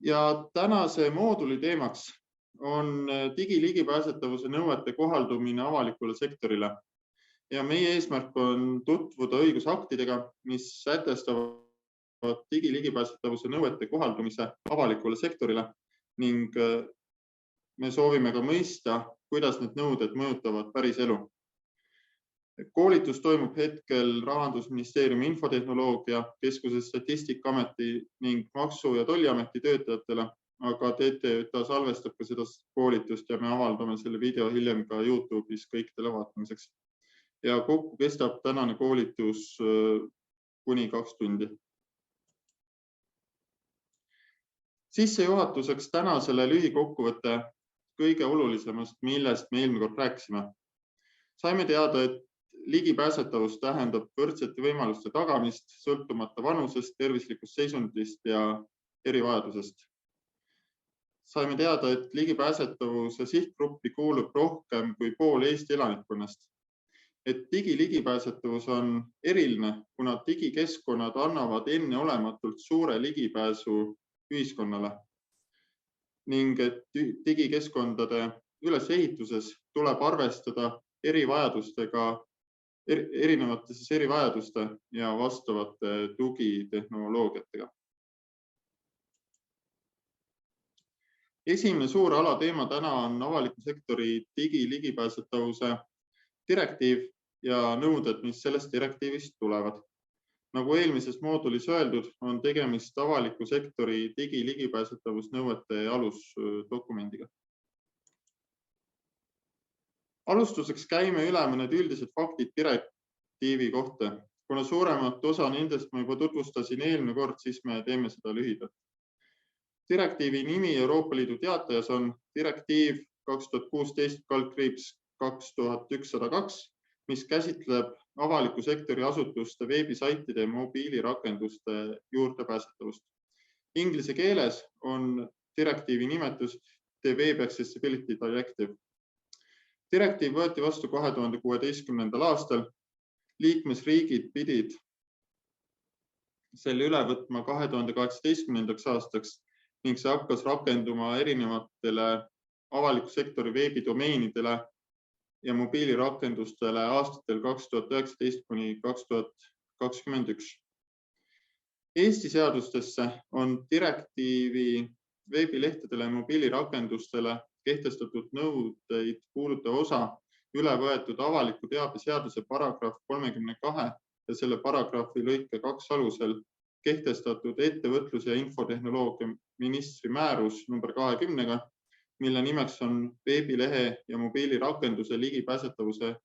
Ja tänase mooduli teemaks on digiligipääsetavuse nõuete kohaldumine avalikule sektorile. Ja meie eesmärk on tutvuda õigusaktidega, mis sätestavad digiligipääsetavuse nõuete kohaldumise avalikule sektorile ning me soovime ka mõista, kuidas need nõuded mõjutavad päris elu. Koolitus toimub hetkel Rahandusministeeriumi infotehnoloogia keskuse Statistikaameti ning Maksu- ja Tolliameti töötajatele, aga TTJA salvestab ka seda koolitust ja me avaldame selle video hiljem ka YouTube'is kõikidele vaatamiseks. Ja kokku kestab tänane koolitus kuni 2 tundi. Sissejuhatuseks tänasele lühikokkuvõte kõige olulisemast, millest me eelmine kord rääkisime. Saime teada, et ligipääsetavus tähendab võrdsete võimaluste tagamist sõltumata vanusest, tervislikust seisundist ja erivajadusest. Saime teada, et ligipääsetavuse sihtgruppi kuulub rohkem kui pool Eesti elanikkonnast. Et digiligipääsetavus on eriline, kuna digikeskkonnad annavad enneolematult suure ligipääsu ühiskonnale ning et digikeskkondade ülesehituses tuleb arvestada erivajaduste ja vastavate tugitehnoloogiatega. Esimene suur alateema täna on avaliku sektori digiligipääsetavuse direktiiv ja nõuded, mis sellest direktiivist tulevad. Nagu eelmises moodulis öeldud, on tegemist avaliku sektori digiligipääsetavusnõuete alusdokumendiga. Alustuseks käime üle mõned üldised faktid direktiivi kohta. Kuna suuremat osa nendest ma juba tutvustasin eelmine kord, siis me teeme seda lühidalt. Direktiivi nimi Euroopa Liidu teatajas on direktiiv 2016/2102, mis käsitleb avaliku sektori asutuste veebisaitide ja mobiilirakenduste juurdepääsetavust. Inglise keeles on direktiivi nimetus The Web Accessibility Directive. Direktiiv võeti vastu 2016. aastal. Liikmesriigid pidid selle üle võtma 2018. aastaks ning see hakkas rakenduma erinevatele avaliku sektori veebidomeenidele ja mobiilirakendustele aastatel 2019–2021. Eesti seadustesse on direktiivi veebilehtedele ja mobiilirakendustele kehtestatud nõudeid puudutav osa üle võetud avaliku teabe seaduse paragrahv 32 ja selle paragrahvi lõike 2 alusel kehtestatud ettevõtlus- ja infotehnoloogia ministri määrus number 20, mille nimeks on veebilehe ja mobiilirakenduse ligipääsetavuse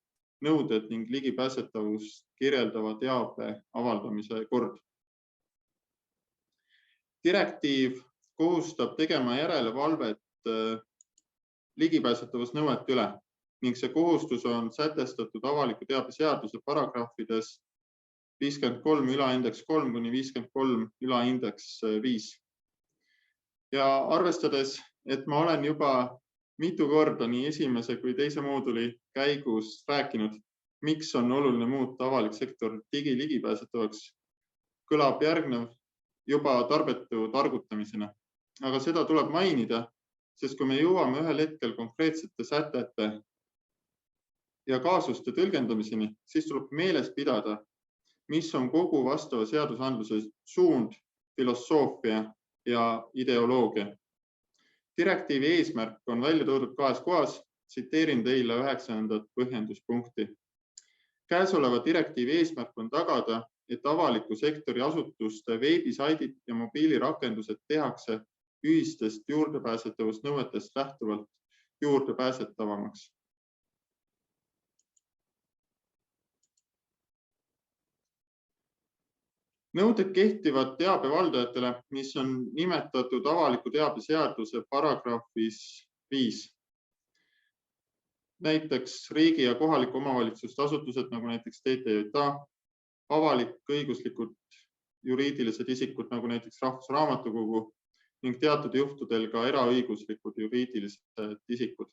nõuded ning ligipääsetavust kirjeldava teabe avaldamise kord. Direktiiv kohustab tegema järelevalvet ligipääsetavusnõuete üle ning see kohustus on sätestatud avaliku teabe seaduse paragrahvides 53 ülaindeks 3 kuni 53 ülaindeks 5. Ja arvestades, et ma olen juba mitu korda nii esimese kui teise mooduli käigus rääkinud, miks on oluline muuta avalik sektor digiligipääsetavaks, kõlab järgnev juba tarbetu targutamisena. Aga seda tuleb mainida, sest kui me jõuame ühel hetkel konkreetsete sätete ja kaasuste tõlgendamiseni, siis tuleb meeles pidada, mis on kogu vastava seadusandluse suund, filosoofia ja ideoloogia. Direktiivi eesmärk on välja toodud 2 kohas, tsiteerin teile 9. põhjenduspunkti. Käesoleva direktiivi eesmärk on tagada, et avaliku sektori asutuste veebisaidid ja mobiilirakendused tehakse ühistest juurdepääsetavusnõuetest lähtuvalt juurdepääsetavamaks. Nõuded kehtivad teabevaldajatele, mis on nimetatud avaliku teabe seaduse paragrahvis 5. Näiteks riigi ja kohaliku omavalitsuste asutused, nagu näiteks TTJA, avalik-õiguslikud juriidilised isikud, nagu näiteks Rahvusraamatukogu ning teatud juhtudel ka eraõiguslikud juriidilised isikud.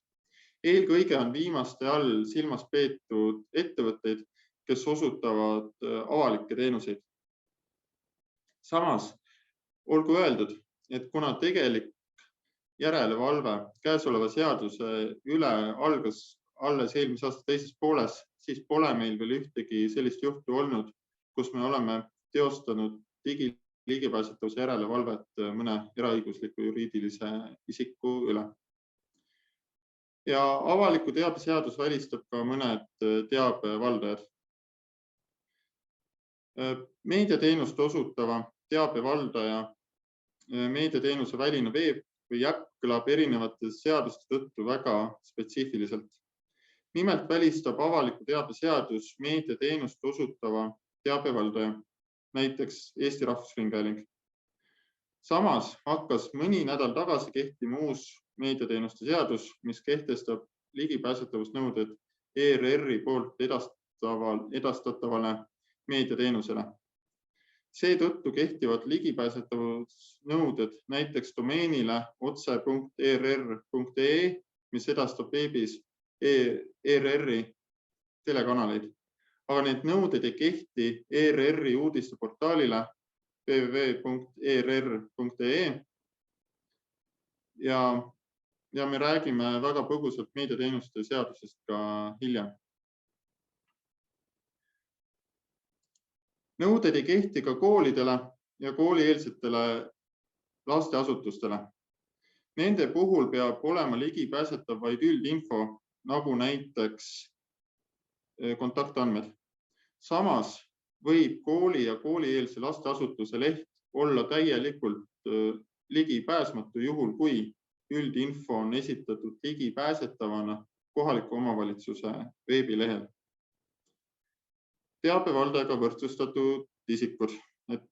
Eelkõige on viimaste all silmas peetud ettevõtteid, kes osutavad avalikke teenuseid. Samas, olgu öeldud, et kuna tegelik järelevalve käesoleva seaduse üle algas alles eelmise aasta teises pooles, siis pole meil veel ühtegi sellist juhtu olnud, kus me oleme teostanud digiligipääsetavuse järelevalvet mõne eraõigusliku juriidilise isiku üle. Ja avaliku teabe seadus välistab ka mõned teabevaldajad. Meediateenust osutava teabevaldaja meediateenuse väline veeb või äpp kõlab erinevate seaduste tõttu väga spetsiifiliselt. Nimelt välistab avaliku teabe seadus meediateenust osutava teabevaldaja, näiteks Eesti Rahvusringhääling. Samas hakkas mõni nädal tagasi kehtima uus meediateenuste seadus, mis kehtestab ligipääsetavusnõuded ERR-i poolt edastatavale meediateenusele. Seetõttu kehtivad ligipääsetavusnõuded näiteks domeenile otse.err.ee, mis edastab veebis ERR-i telekanaleid. Aga need nõuded ei kehti ERR-i uudisteportaalile www.err.ee ja me räägime väga põgusalt meediateenuste seadusest ka hiljem. Nõuded ei kehti ka koolidele ja koolieelsetele lasteasutustele. Nende puhul peab olema ligipääsetav vaid üldinfo, nagu näiteks kontaktandmed. Samas võib kooli ja koolieelse lasteasutuse leht olla täielikult ligipääsmatu juhul, kui üldinfo on esitatud ligipääsetavana kohaliku omavalitsuse veebilehel. Teabevaldajaga võrdsustatud isikud, et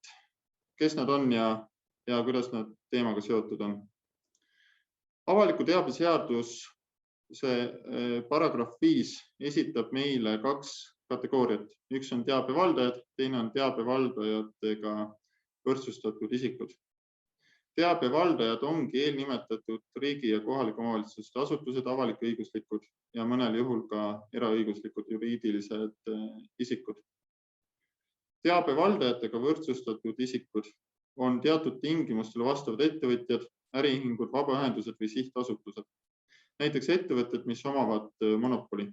kes nad on ja kuidas nad teemaga seotud on. Avaliku teabe seadus, see paragrahv 5 esitab meile 2 kategooriat. Üks on teabevaldajad, teine on teabevaldajatega võrdsustatud isikud. Teabevaldajad ongi eelnimetatud riigi ja kohaliku omavalitsuste asutused, avalik-õiguslikud ja mõnel juhul ka eraõiguslikud juriidilised isikud. Teabevaldajatega võrdsustatud isikud on teatud tingimustele vastavad ettevõtjad, äriühingud, vabaühendused või sihtasutused. Näiteks ettevõtted, mis omavad monopoli.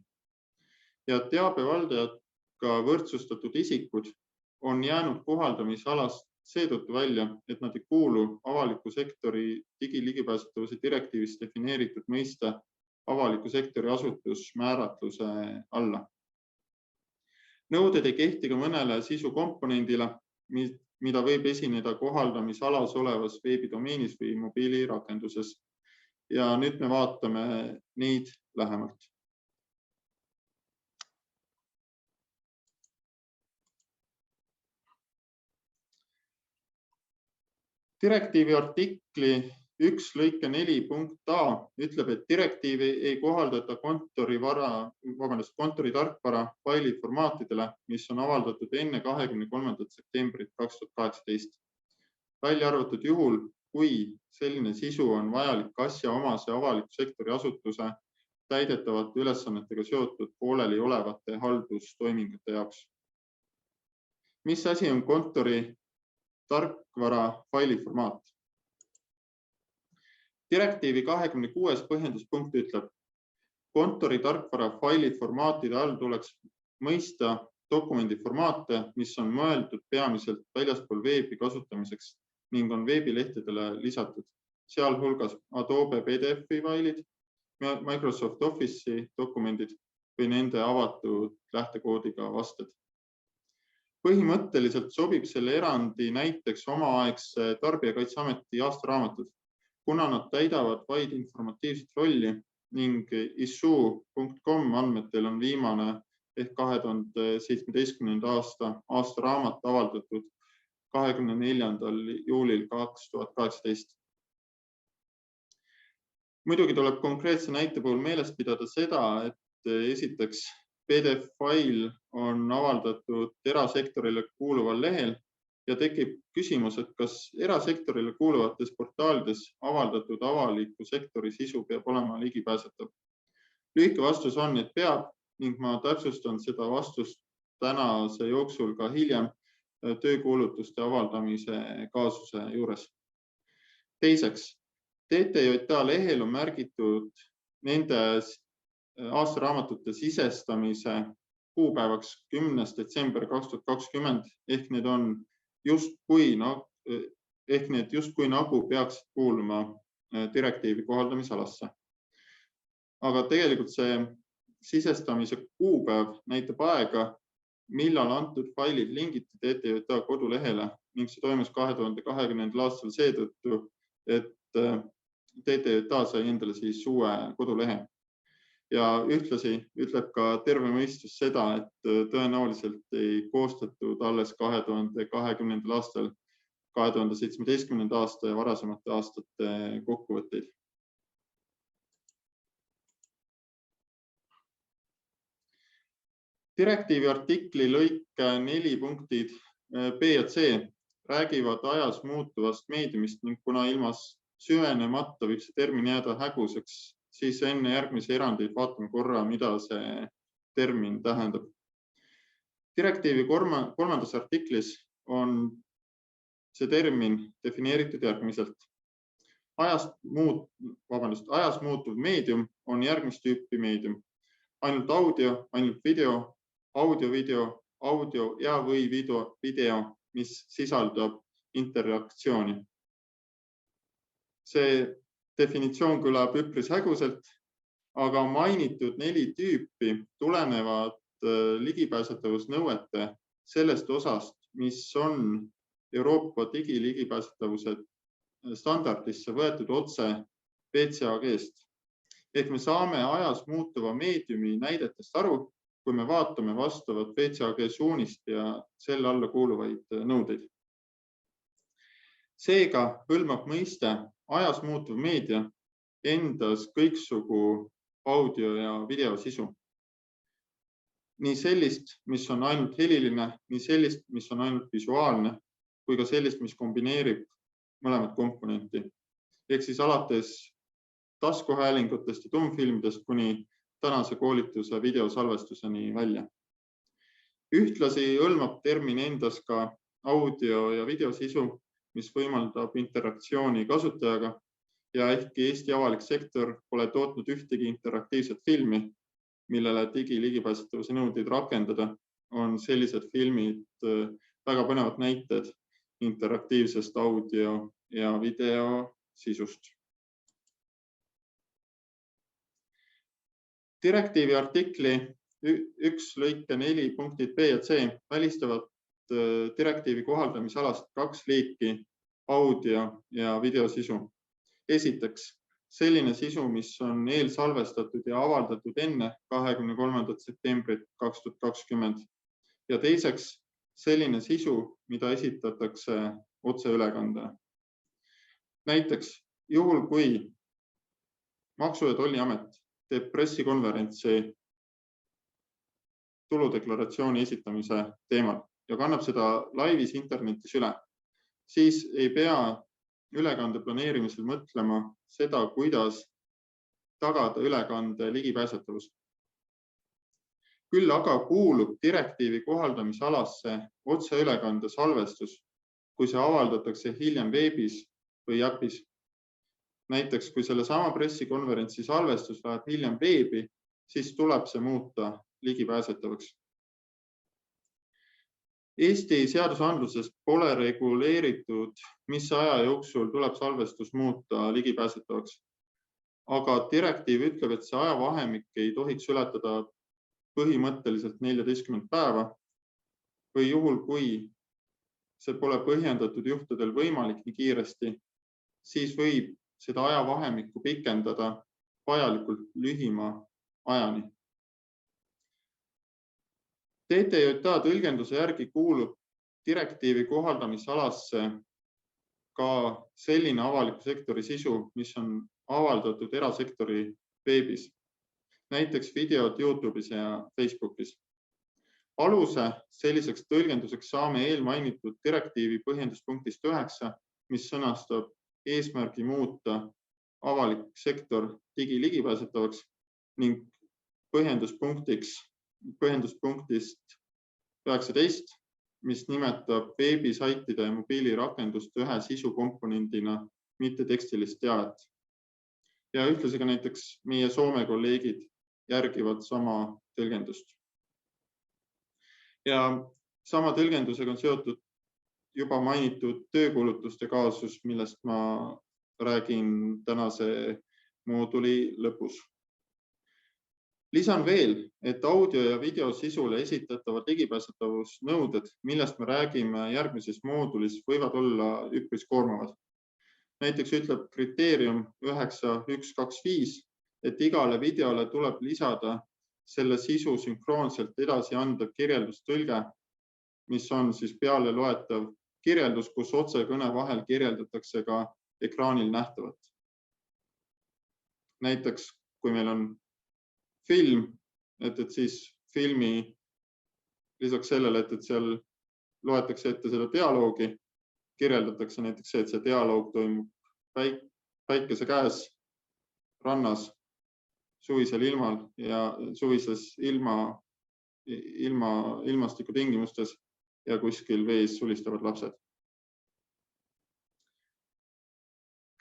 Ja teabevaldajatega võrdsustatud isikud on jäänud kohaldamisalast seetõttu välja, et nad ei kuulu avaliku sektori digiligipääsetavuse direktiivis defineeritud mõiste avaliku sektori asutus määratluse alla. Nõuded ei kehti ka mõnele sisukomponendile, mida võib esineda kohaldamisalas olevas veebidomeenis või mobiilirakenduses. Ja nüüd me vaatame neid lähemalt. Direktiivi artikli 1 lõike 4 punkt A ütleb, et direktiivi ei kohaldata kontoritarkvara failiformaatidele, mis on avaldatud enne 23. septembrit 2018. Välja arvatud juhul, kui selline sisu on vajalik asjaomase avaliku sektori asutuse täidetavate ülesannetega seotud pooleli olevate haldustoimingute jaoks. Mis asi on kontori tarkvara failiformaat? Direktiivi 26. põhjenduspunkt ütleb, kontori tarkvara failiformaatide all tuleks mõista dokumendiformaate, mis on mõeldud peamiselt väljaspool veebi kasutamiseks ning on veebilehtedele lisatud, sealhulgas Adobe PDF-i failid, Microsoft Office'i dokumendid või nende avatud lähtekoodiga vasted. Põhimõtteliselt sobib selle erandi näiteks omaaegse Tarbijakaitseameti aastaraamatud, kuna nad täidavad vaid informatiivset rolli ning issuu.com andmetel on viimane ehk 2017. aasta raamat avaldatud 24. juulil 2018. Muidugi tuleb konkreetse näite puhul meeles pidada seda, et esiteks PDF-fail on avaldatud erasektorile kuuluval lehel ja tekib küsimus, et kas erasektorile kuuluvates portaalides avaldatud avaliku sektori sisu peab olema ligipääsetav. Lühike vastus on, et peab ning ma täpsustan seda vastust tänase jooksul ka hiljem töökuulutuste avaldamise kaasuse juures. Teiseks, TTJA lehel on märgitud nende aastaraamatute sisestamise kuupäevaks 10. detsember 2020 ehk need justkui nagu peaksid kuuluma direktiivi kohaldamisalasse. Aga tegelikult see sisestamise kuupäev näitab aega, millal antud failid lingiti TTJA kodulehele ning see toimus 2020. aastal seetõttu, et TTJA sai endale siis uue kodulehe. Ja ühtlasi ütleb ka terve mõistus seda, et tõenäoliselt ei koostatud alles 2020. aastal 2017. aasta ja varasemate aastate kokkuvõtteid. Direktiivi artikli lõike 4 punktid B ja C räägivad ajas muutuvast meediumist ning kuna ilma süvenemata võib see termin jääda häguseks, siis enne järgmisi erandeid vaatame korra, mida see termin tähendab. Direktiivi 3. artiklis on see termin defineeritud järgmiselt. Ajas muutuv meedium on järgmist tüüpi meedium. Ainult audio, ainult video, audio ja või video, mis sisaldab interaktsiooni. See definitsioon kõlab üpris häguselt, aga mainitud 4 tüüpi tulenevad ligipääsetavusnõuete sellest osast, mis on Euroopa digiligipääsetavuse standardisse võetud otse PCAG-st. Ehk me saame ajas muutuva meediumi näidetest aru, kui me vaatame vastavat PCAG suunist ja selle alla kuuluvaid nõudeid. Seega hõlmab mõiste ajas muutuv meedia endas kõiksugu audio ja video sisu. Nii sellist, mis on ainult heliline, nii sellist, mis on ainult visuaalne, kui ka sellist, mis kombineerib mõlemat komponenti. Ehk siis alates taskuhäälingutest ja tummfilmidest kuni tänase koolituse videosalvestuseni välja. Ühtlasi hõlmab termin endas ka audio ja videosisu, mis võimaldab interaktsiooni kasutajaga ja ehkki Eesti avalik sektor pole tootnud ühtegi interaktiivset filmi, millele digiligipääsetavuse nõudeid rakendada, on sellised filmid väga põnevad näited interaktiivsest audio ja video sisust. Direktiivi artikli 1 lõike 4 punktid B ja C välistavad direktiivi kohaldamisalast 2 liiki audio ja videosisu. Esiteks, selline sisu, mis on eelsalvestatud ja avaldatud enne 23. septembrit 2020 ja teiseks, selline sisu, mida esitatakse otseülekandena. Näiteks juhul, kui Maksu- ja Tolliamet teeb pressikonverentsi tuludeklaratsiooni esitamise teemal ja kannab seda laivis internetis üle, siis ei pea ülekande planeerimisel mõtlema seda, kuidas tagada ülekande ligipääsetavus. Küll aga kuulub direktiivi kohaldamisalasse otseülekande salvestus, kui see avaldatakse hiljem veebis või äpis. Näiteks, kui selle sama pressikonverentsi salvestus läheb hiljem veebi, siis tuleb see muuta ligipääsetavaks. Eesti seadusandluses pole reguleeritud, mis aja jooksul tuleb salvestus muuta ligipääsetavaks. Aga direktiiv ütleb, et see ajavahemik ei tohiks ületada põhimõtteliselt 14 päeva või juhul, kui see pole põhjendatud juhtudel võimalik nii kiiresti, siis võib seda ajavahemikku pikendada vajalikult lühima ajani. TTJA tõlgenduse järgi kuulub direktiivi kohaldamisalasse ka selline avaliku sektori sisu, mis on avaldatud erasektori veebis, näiteks videod YouTube'is ja Facebookis. Aluse selliseks tõlgenduseks saame eelmainitud direktiivi põhjenduspunktist 9, mis sõnastab eesmärgi muuta avalik sektor digiligipääsetavaks ning põhjenduspunktist 19, mis nimetab veebisaitide ja mobiilirakenduste ühe sisukomponendina mitte tekstilist teavet. Ja ühtlasi ka näiteks meie Soome kolleegid järgivad sama tõlgendust. Ja sama tõlgendusega on seotud juba mainitud töökuulutuste kaasus, millest ma räägin tänase mooduli lõpus. Lisan veel, et audio ja video sisule esitatavad ligipääsetavusnõuded, millest me räägime järgmises moodulis, võivad olla üpris koormavad. Näiteks ütleb kriteerium 9125, et igale videole tuleb lisada selle sisu sünkroonselt edasi andev kirjeldustõlge, mis on siis peale loetav kirjeldus, kus otsekõne vahel kirjeldatakse ka ekraanil nähtavat. Näiteks, kui meil on film, et siis filmi lisaks sellele, et seal loetakse ette seda dialoogi, kirjeldatakse näiteks see, et see dialoog toimub päikese käes, rannas, suvisel ilmal ja suvises ilmastiku tingimustes ja kuskil vees sulistavad lapsed.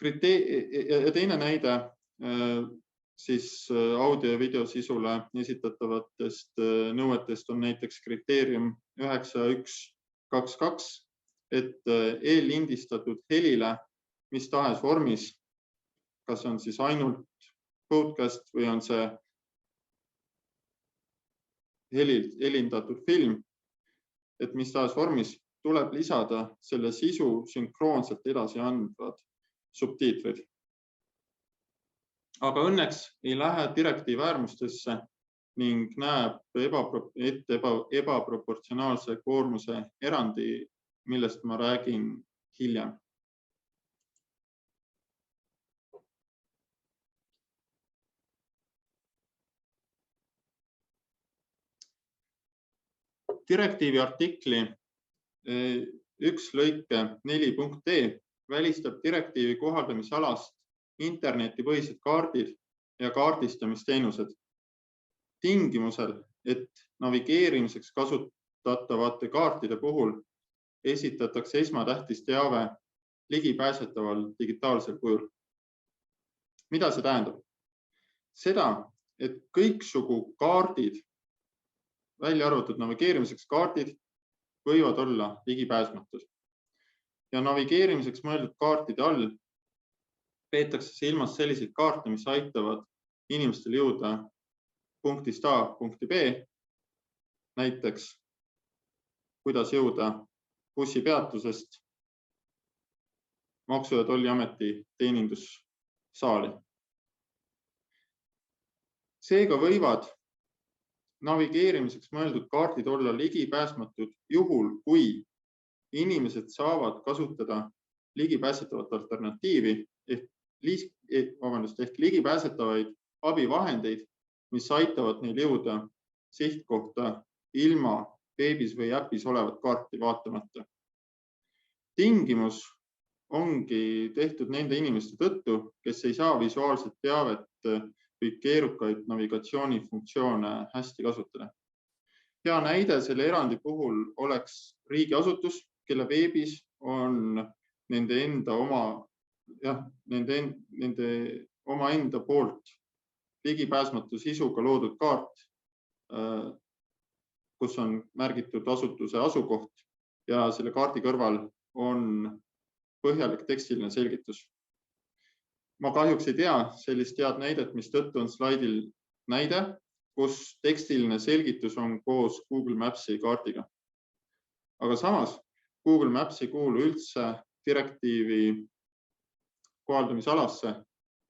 Ja teine näide siis audio ja video sisule esitatavatest nõuetest on näiteks kriteerium 9122, et eellindistatud helile mis tahes vormis, kas on siis ainult podcast või on see helindatud film, et mis tahes vormis tuleb lisada selle sisu sünkroonselt edasi andvad subtiitrid. Aga õnneks ei lähe direktiiv äärmustesse ning näeb ette ebaproportsionaalse koormuse erandi, millest ma räägin hiljem. Direktiivi artikli 1 lõike 4.d välistab direktiivi kohaldamisalast internetipõhised kaardid ja kaardistamisteenused tingimusel, et navigeerimiseks kasutatavate kaartide puhul esitatakse esmatähtis teave ligipääsetaval digitaalsel kujul. Mida see tähendab? Seda, et kõiksugu kaardid, välja arvatud navigeerimiseks kaardid, võivad olla ligipääsmatud. Ja navigeerimiseks mõeldud kaartide all peetakse silmas selliseid kaarte, mis aitavad inimestel jõuda punktist A punkti B. Näiteks, kuidas jõuda bussipeatusest Maksu- ja Tolliameti teenindussaali. Seega võivad navigeerimiseks mõeldud kaardid olla ligipääsmatud juhul, kui inimesed saavad kasutada ligipääsetavat alternatiivi ehk ligipääsetavaid abivahendeid, mis aitavad neil jõuda sihtkohta ilma veebis või äpis olevat kaarti vaatamata. Tingimus ongi tehtud nende inimeste tõttu, kes ei saa visuaalset teavet või keerukaid navigatsioonifunktsioone hästi kasutada. Hea näide selle erandi puhul oleks riigiasutus, kelle veebis on nende omaenda poolt ligipääsmatu sisuga loodud kaart, kus on märgitud asutuse asukoht ja selle kaardi kõrval on põhjalik tekstiline selgitus. Ma kahjuks ei tea sellist head näidet, mis tõttu on slaidil näide, kus tekstiline selgitus on koos Google Mapsi kaardiga. Aga samas Google Maps ei kuulu üldse direktiivi kohaldamisalasse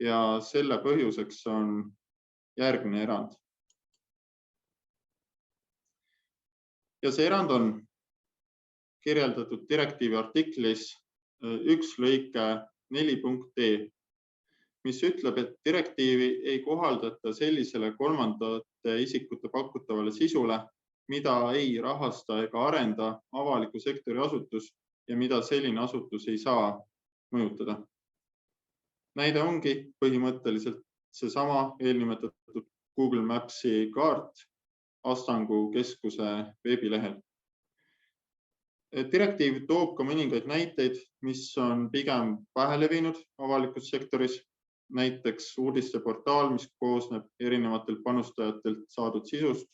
ja selle põhjuseks on järgmine erand. Ja see erand on kirjeldatud direktiivi artiklis 1 lõike 4.d, mis ütleb, et direktiivi ei kohaldata sellisele kolmandate isikute pakutavale sisule, mida ei rahasta ega arenda avaliku sektori asutus ja mida selline asutus ei saa mõjutada. Näide ongi põhimõtteliselt seesama eelnimetatud Google Mapsi kaart Astangu keskuse veebilehel. Direktiiv toob ka mõningaid näiteid, mis on pigem vähelevinud avalikus sektoris. Näiteks uudisteportaal, mis koosneb erinevatelt panustajatelt saadud sisust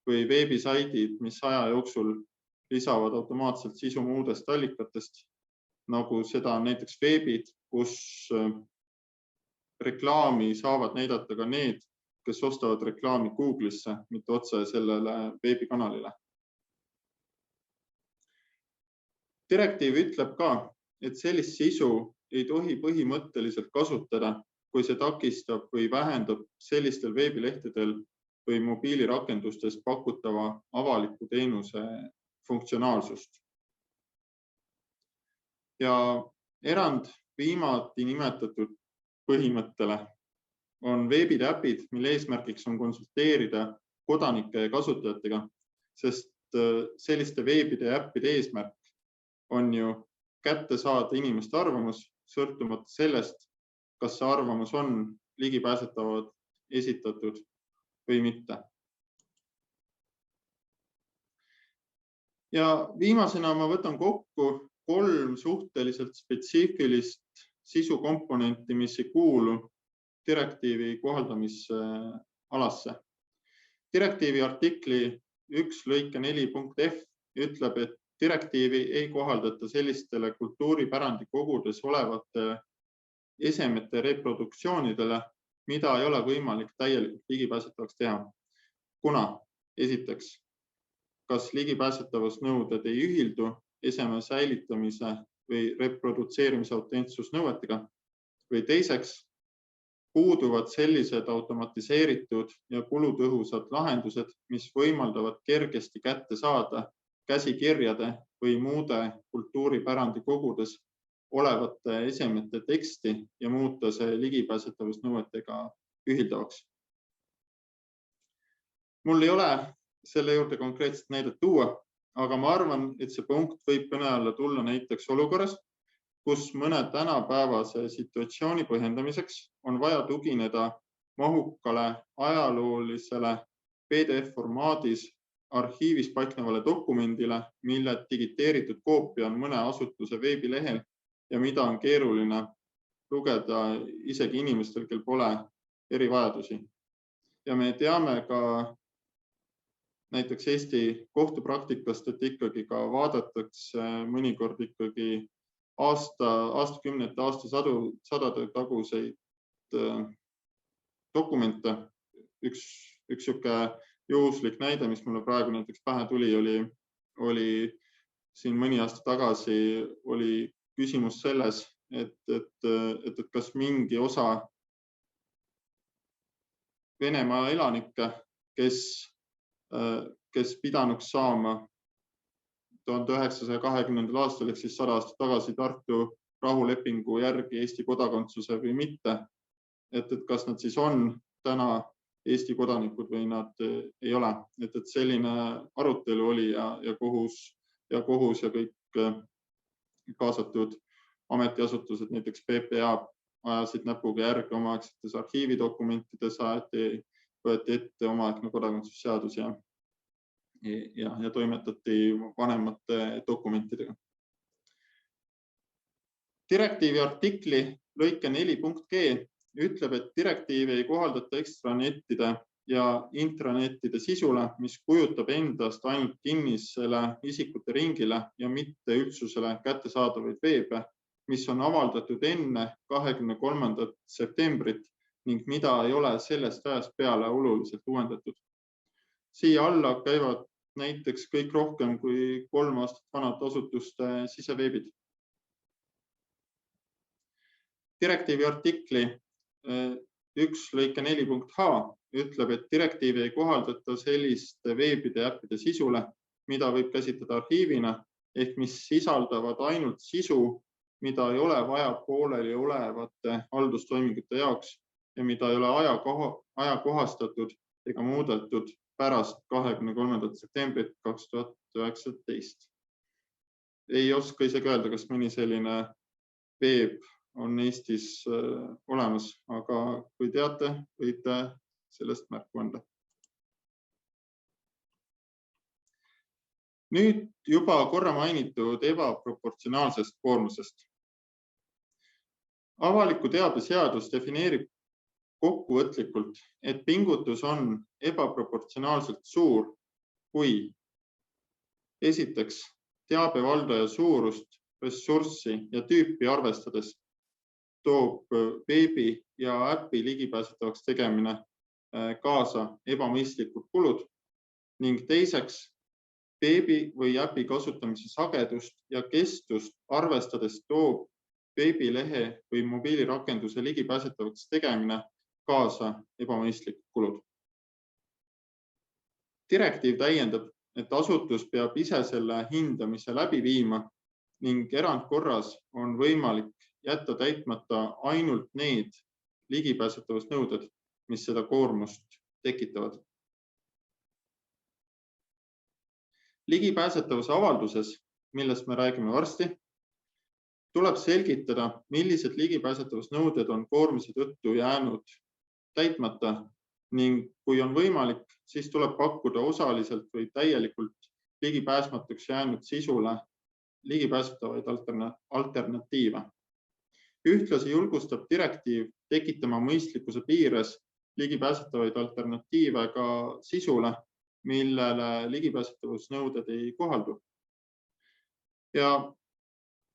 või veebisaidid, mis aja jooksul lisavad automaatselt sisu muudest allikatest, nagu seda on näiteks veebid, kus reklaami saavad näidata ka need, kes ostavad reklaami Google'isse, mitte otse sellele veebikanalile. Direktiiv ütleb ka, et sellist sisu ei tohi põhimõtteliselt kasutada, kui see takistab või vähendab sellistel veebilehtedel või mobiilirakendustes pakutava avaliku teenuse funktsionaalsust. Ja erand viimati nimetatud põhimõttele on veebide äpid, mille eesmärgiks on konsulteerida kodanike ja kasutajatega, sest selliste veebide ja äppide eesmärk on ju kätte saada inimeste arvamus, sõltumata sellest, kas see arvamus on ligipääsetavad esitatud või mitte. Ja viimasena ma võtan kokku 3 suhteliselt spetsiifilist sisukomponenti, mis ei kuulu direktiivi kohaldamisalasse. Direktiivi artikli 1 lõike 4.f ütleb, et direktiivi ei kohaldata sellistele kultuuripärandi kogudes olevate esemete reproduktsioonidele, mida ei ole võimalik täielikult ligipääsetavaks teha. Kuna esiteks, kas ligipääsetavusnõuded ei ühildu eseme säilitamise või reprodutseerimise autentsusnõuetega või teiseks, puuduvad sellised automatiseeritud ja kulutõhusad lahendused, mis võimaldavad kergesti kätte saada käsikirjade või muude kultuuripärandi kogudes olevate esemete teksti ja muuta see ligipääsetavusnõuetega ühildavaks. Mul ei ole selle juurde konkreetset näidet tuua, aga ma arvan, et see punkt võib kõne alla tulla näiteks olukorras, kus mõne tänapäevase situatsiooni põhjendamiseks on vaja tugineda mahukale ajaloolisele PDF-formaadis arhiivis paiknevale dokumendile, mille digiteeritud koopia on mõne asutuse veebilehel ja mida on keeruline lugeda isegi inimestel, kel pole erivajadusi. Ja me teame ka näiteks Eesti kohtupraktikast, et ikkagi ka vaadatakse mõnikord ikkagi aastakümnete, aastasadade taguseid dokumente. Üks sihuke juhuslik näide, mis mulle praegu näiteks pähe tuli, oli siin mõni aasta tagasi oli küsimus selles, et kas mingi osa Venemaa elanikke, kes pidanuks saama 1920. aastal ehk siis 100 aastat tagasi Tartu rahulepingu järgi Eesti kodakondsuse või mitte, et kas nad siis on täna Eesti kodanikud või nad ei ole. Et selline arutelu oli ja kohus ja kõik kaasatud ametiasutused, näiteks PPA, ajasid näpuga järgi omaaegsetes arhiividokumentides, võeti ette omaaegne kodakondsusseadus ja toimetati vanemate dokumentidega. Direktiivi artikli lõike 4.g ütleb, et direktiivi ei kohaldata ekstranettide ja intranettide sisule, mis kujutab endast ainult kinnisele isikute ringile ja mitte üldsusele kättesaadavaid veebe, mis on avaldatud enne 23. septembrit ning mida ei ole sellest ajast peale oluliselt uuendatud. Siia alla käivad näiteks kõik rohkem kui 3 aastat vanad asutuste siseveebid. Direktiivi artikli 1 lõike 4.h ütleb, et direktiivi ei kohaldata selliste veebide ja äppide sisule, mida võib käsitleda arhiivina ehk mis sisaldavad ainult sisu, mida ei ole vaja pooleli olevate haldustoimingute jaoks ja mida ei ole ajakohastatud ega muudetud pärast 23. septembrit 2019. Ei oska isegi öelda, kas mõni selline veeb on Eestis olemas, aga kui teate, võite sellest märku anda. Nüüd juba korra mainitud ebaproportsionaalsest koormusest. Avaliku teabe seadus defineerib kokkuvõtlikult, et pingutus on ebaproportsionaalselt suur, kui esiteks teabevaldaja suurust, ressurssi ja tüüpi arvestades toob veebi ja äpi ligipääsetavaks tegemine kaasa ebamõistlikud kulud ning teiseks veebi või äpi kasutamise sagedust ja kestust arvestades toob veebilehe või mobiilirakenduse ligipääsetavaks tegemine kaasa ebamõistlikud kulud. Direktiiv täiendab, et asutus peab ise selle hindamise läbi viima ning erandkorras on võimalik jätta täitmata ainult need ligipääsetavusnõuded, mis seda koormust tekitavad. Ligipääsetavuse avalduses, millest me räägime varsti, tuleb selgitada, millised ligipääsetavusnõuded on koormise tõttu jäänud täitmata ning kui on võimalik, siis tuleb pakkuda osaliselt või täielikult ligipääsmatuks jäänud sisule ligipääsetavaid alternatiive. Ühtlasi julgustab direktiiv tekitama mõistlikkuse piires ligipääsetavaid alternatiive ka sisule, millele ligipääsetavusnõuded ei kohaldu. Ja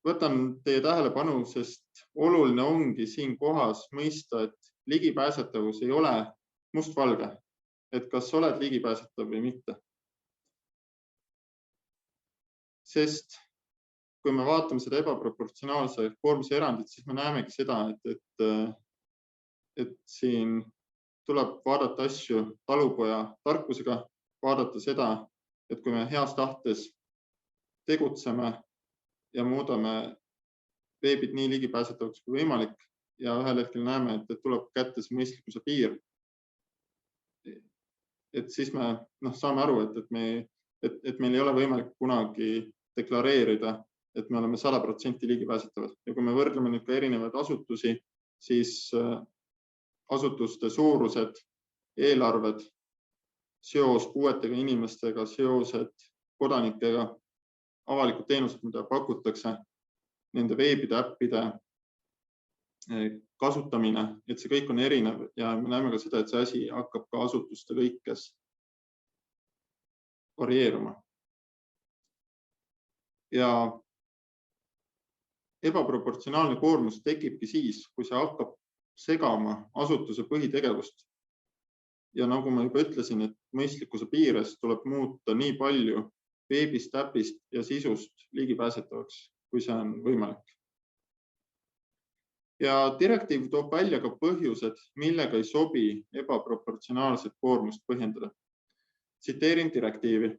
võtan teie tähelepanu, sest oluline ongi siin kohas mõista, et ligipääsetavus ei ole mustvalge, et kas oled ligipääsetav või mitte. Sest kui me vaatame seda ebaproportsionaalse koormuse erandit, siis me näemegi seda, et siin tuleb vaadata asju talupoja tarkusega, vaadata seda, et kui me heas tahtes tegutseme ja muudame veebid nii ligipääsetavaks kui võimalik ja ühel hetkel näeme, et tuleb kätte see mõistlikkuse piir, et siis me saame aru, et meil ei ole võimalik kunagi deklareerida, et me oleme 100% ligipääsetavad. Ja kui me võrdleme nüüd ka erinevaid asutusi, siis asutuste suurused, eelarved, seos puuetega inimestega, seosed kodanikega, avalikud teenused, mida pakutakse, nende veebide, äppide kasutamine, et see kõik on erinev ja me näeme ka seda, et see asi hakkab ka asutuste lõikes varieeruma. Ja ebaproportsionaalne koormus tekibki siis, kui see hakkab segama asutuse põhitegevust. Ja nagu ma juba ütlesin, et mõistlikkuse piires tuleb muuta nii palju veebist, äpist ja sisust ligipääsetavaks, kui see on võimalik. Ja direktiiv toob välja ka põhjused, millega ei sobi ebaproportsionaalset koormust põhjendada. Tsiteerin direktiivi.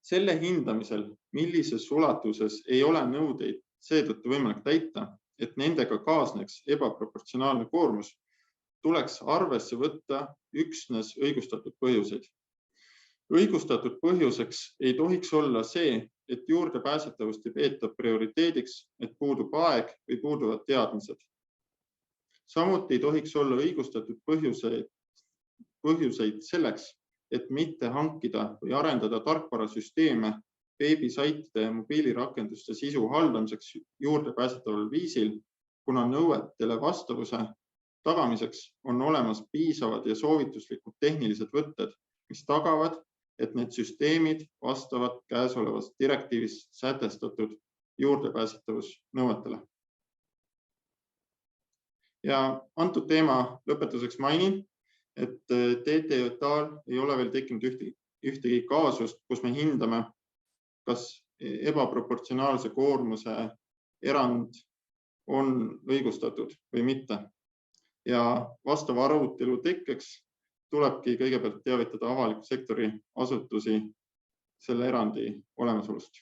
Selle hindamisel, millises ulatuses ei ole nõudeid seetõttu võimalik täita, et nendega kaasneks ebaproportsionaalne koormus, tuleks arvesse võtta üksnes õigustatud põhjuseid. Õigustatud põhjuseks ei tohiks olla see, et juurdepääsetavust ei peeta prioriteediks, et puudub aeg või puuduvad teadmised. Samuti ei tohiks olla õigustatud põhjuseid selleks, et mitte hankida või arendada tarkvarasüsteeme veebisaitide ja mobiilirakenduste sisu haldamiseks juurdepääsetaval viisil, kuna nõuetele vastavuse tagamiseks on olemas piisavad ja soovituslikud tehnilised võtted, mis tagavad, et need süsteemid vastavad käesolevas direktiivis sätestatud juurdepääsetavusnõuetele. Ja antud teema lõpetuseks mainin, et TTJA-l ei ole veel tekkinud ühtegi kaasust, kus me hindame, kas ebaproportsionaalse koormuse erand on õigustatud või mitte. Ja vastava arutelu tekkeks tulebki kõigepealt teavitada avaliku sektori asutusi selle erandi olemasolust.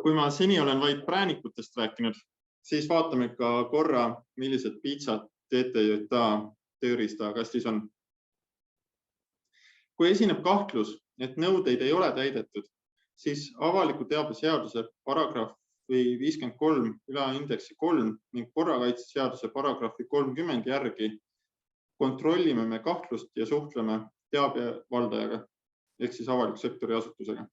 Kui ma seni olen vaid präänikutest rääkinud, siis vaatame ka korra, millised piitsad TTJA tööriistakastis on. Kui esineb kahtlus, et nõudeid ei ole täidetud, siis avaliku teabe seaduse paragrahv või 53 ülaindeksi 3 ning korrakaitseseaduse paragrahvi 30 järgi kontrollime me kahtlust ja suhtleme teabevaldajaga ehk siis avaliku sektori asutusega.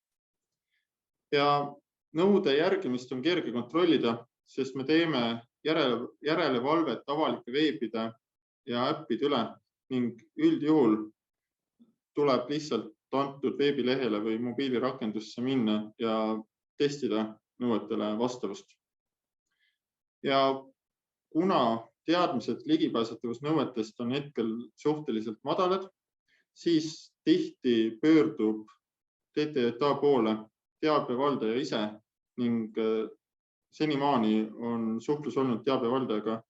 Ja nõude järgimist on kerge kontrollida, sest me teeme järelevalvet avalike veebide ja äppide üle ning üldjuhul tuleb lihtsalt antud veebilehele või mobiilirakendusse minna ja testida nõuetele vastavust. Ja kuna teadmised ligipääsetavusnõuetest on hetkel suhteliselt madalad, siis tihti pöördub TTJA poole teabevaldaja ise ning senimaani on suhtlus olnud teabevaldajaga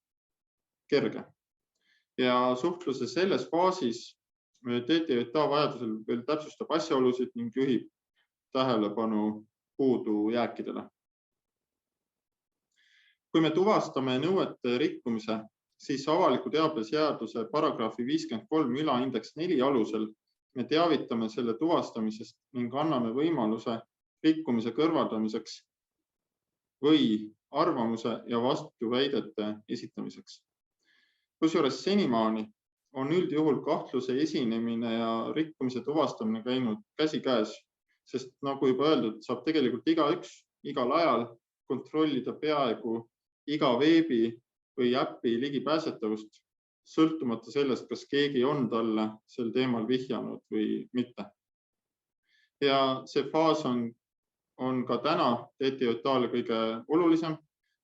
kerge. Ja suhtluse selles faasis TTJA vajadusel veel täpsustab asjaolusid ning juhib tähelepanu puudujääkidele. Kui me tuvastame nõuete rikkumise, siis avaliku teabe seaduse paragrahvi 53 ülaindeks 4 alusel me teavitame selle tuvastamisest ning anname võimaluse rikkumise kõrvaldamiseks või arvamuse ja vastuväidete esitamiseks. Kusjuures senimaani on üldjuhul kahtluse esinemine ja rikkumise tuvastamine käinud käsikäes, sest nagu juba öeldud, saab tegelikult igaüks igal ajal kontrollida peaaegu iga veebi või äppi ligipääsetavust, sõltumata sellest, kas keegi on talle sel teemal vihjanud või mitte. Ja see faas on ka täna TTJA-le kõige olulisem,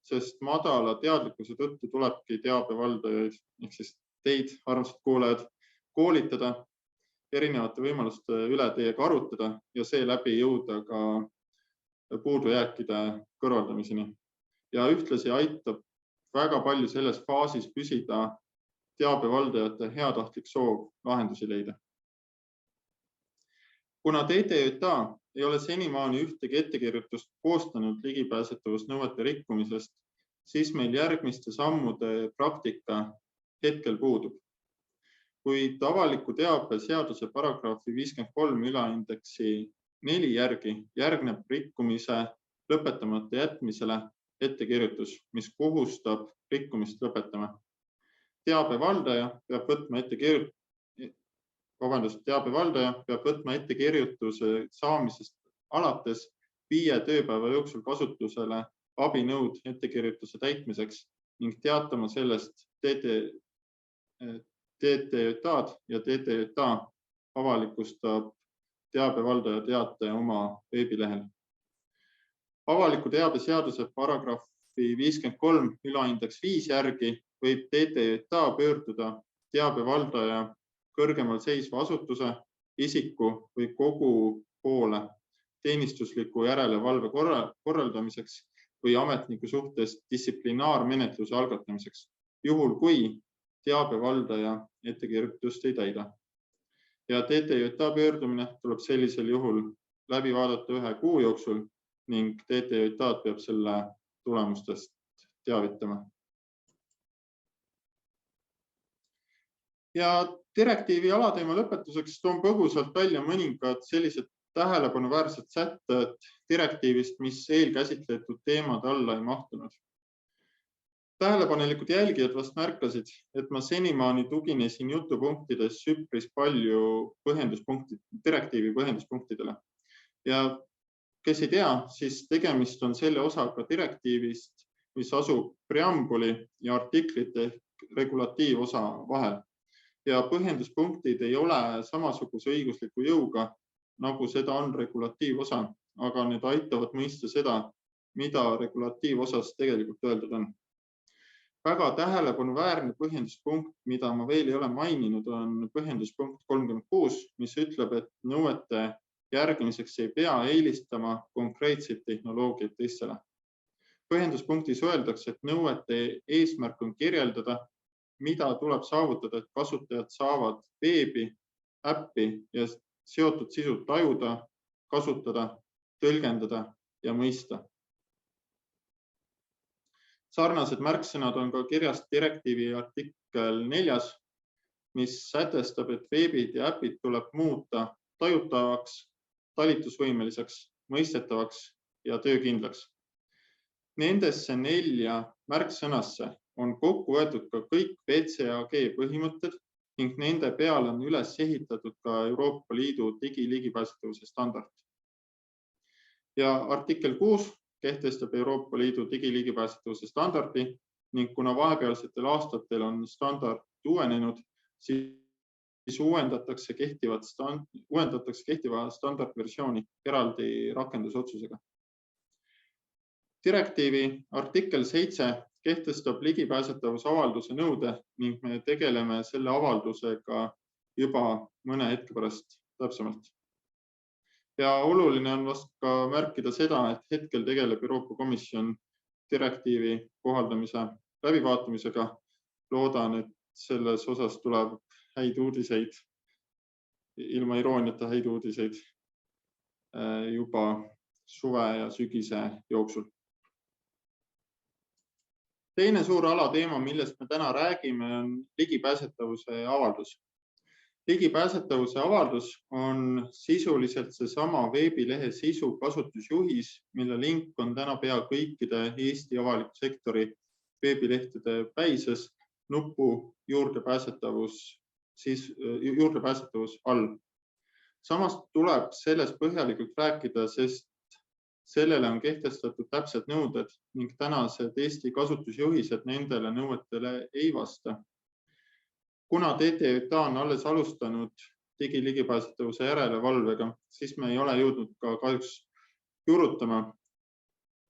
sest madala teadlikkuse tõttu tulebki teabevaldajaid ehk siis teid, armsad kuulajad, koolitada, erinevate võimaluste üle teiega arutada ja seeläbi jõuda ka puudujääkide kõrvaldamiseni. Ja ühtlasi aitab väga palju selles faasis püsida teabevaldajate heatahtlik soov lahendusi leida. Kuna TTJA ei ole senimaani ühtegi ettekirjutust koostanud ligipääsetavusnõuete rikkumisest, siis meil järgmiste sammude praktika hetkel puudub. Kuid avaliku teabe seaduse paragrahvi 53 ülaindeksi 4 järgi järgneb rikkumise lõpetamata jätmisele ettekirjutus, mis kohustab rikkumist lõpetama. Teabevaldaja peab võtma ettekirjutuse saamisest alates 5 tööpäeva jooksul kasutusele abinõud ettekirjutuse täitmiseks ning teatama sellest TTJA-d ja TTJA avalikustab teabevaldaja teate oma veebilehel. Avaliku teabe seaduse paragrahvi 53 ülaindeks 5 järgi võib TTJA pöörduda teabevaldaja kõrgemal seisva asutuse, isiku või kogu poole teenistusliku järelevalve korraldamiseks või ametniku suhtes distsiplinaarmenetluse algatamiseks, juhul kui teabevaldaja ettekirjutust ei täida. Ja TTJA pöördumine tuleb sellisel juhul läbi vaadata 1 kuu jooksul ning TTJA peab selle tulemustest teavitama. Ja direktiivi alateema lõpetuseks toon põgusalt välja mõningad sellised tähelepanuväärsed sätted direktiivist, mis eelkäsitletud teemade alla ei mahtunud. Tähelepanelikud jälgijad vast märkasid, et ma senimaani tuginesin jutupunktides üpris palju direktiivi põhjenduspunktidele. Ja kes ei tea, siis tegemist on selle osaga direktiivist, mis asub preambuli ja artiklite regulatiivosa vahel. Ja põhjenduspunktid ei ole samasuguse õigusliku jõuga, nagu seda on regulatiivosa, aga need aitavad mõista seda, mida regulatiivosas tegelikult öeldud on. Väga tähelepanuväärne põhjenduspunkt, mida ma veel ei ole maininud, on põhjenduspunkt 36, mis ütleb, et nõuete järgimiseks ei pea eelistama konkreetseid tehnoloogiaid teistele. Põhjenduspunktis öeldakse, et nõuete eesmärk on kirjeldada, mida tuleb saavutada, et kasutajad saavad veebi, äppi ja seotud sisu tajuda, kasutada, tõlgendada ja mõista. Sarnased märksõnad on ka kirjas direktiivi artikkel 4, mis sätestab, et veebid ja äpid tuleb muuta tajutavaks, talitusvõimeliseks, mõistetavaks ja töökindlaks. Nendesse 4 märksõnasse on kokku võetud ka kõik BCAG põhimõtted ning nende peale on üles ehitatud ka Euroopa Liidu digiligipääsetavuse standard. Ja artikkel 6 kehtestab Euroopa Liidu digiligipääsetavuse standardi ning kuna vahepealsetel aastatel on standard uuenenud, siis uuendatakse kehtiva standardversiooni eraldi rakendusotsusega. Direktiivi artikkel 7 kehtestab ligipääsetavusavalduse nõude ning me tegeleme selle avaldusega juba mõne hetke pärast täpsemalt. Ja oluline on vast ka märkida seda, et hetkel tegeleb Euroopa Komisjon direktiivi kohaldamise läbivaatamisega. Loodan, et selles osas tuleb häid uudiseid, ilma irooniata häid uudiseid juba suve ja sügise jooksul. Teine suur alateema, millest me täna räägime, on ligipääsetavuse avaldus. Ligipääsetavuse avaldus on sisuliselt seesama veebilehe sisu kasutusjuhis, mille link on täna pea kõikide Eesti avaliku sektori veebilehtede päises nupu juurdepääsetavus all. Samas tuleb sellest põhjalikult rääkida, sest sellele on kehtestatud täpsed nõuded ning tänased Eesti kasutusjuhised nendele nõuetele ei vasta. Kuna TTJA on alles alustanud digiligipääsetavuse järelevalvega, siis me ei ole jõudnud ka kahjuks juurutama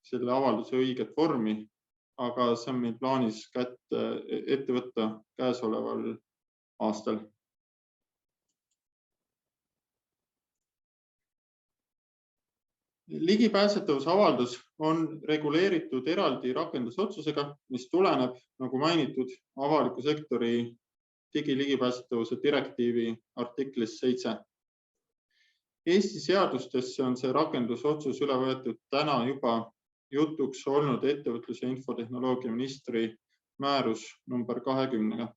selle avalduse õiget vormi, aga see on meil plaanis ette võtta käesoleval aastal. Ligipääsetavuse avaldus on reguleeritud eraldi rakendusotsusega, mis tuleneb, nagu mainitud, avaliku sektori digiligipääsetavuse direktiivi artiklis 7. Eesti seadustesse on see rakendusotsus üle võetud täna juba jutuks olnud ettevõtlus- ja infotehnoloogia ministri määrus number 20.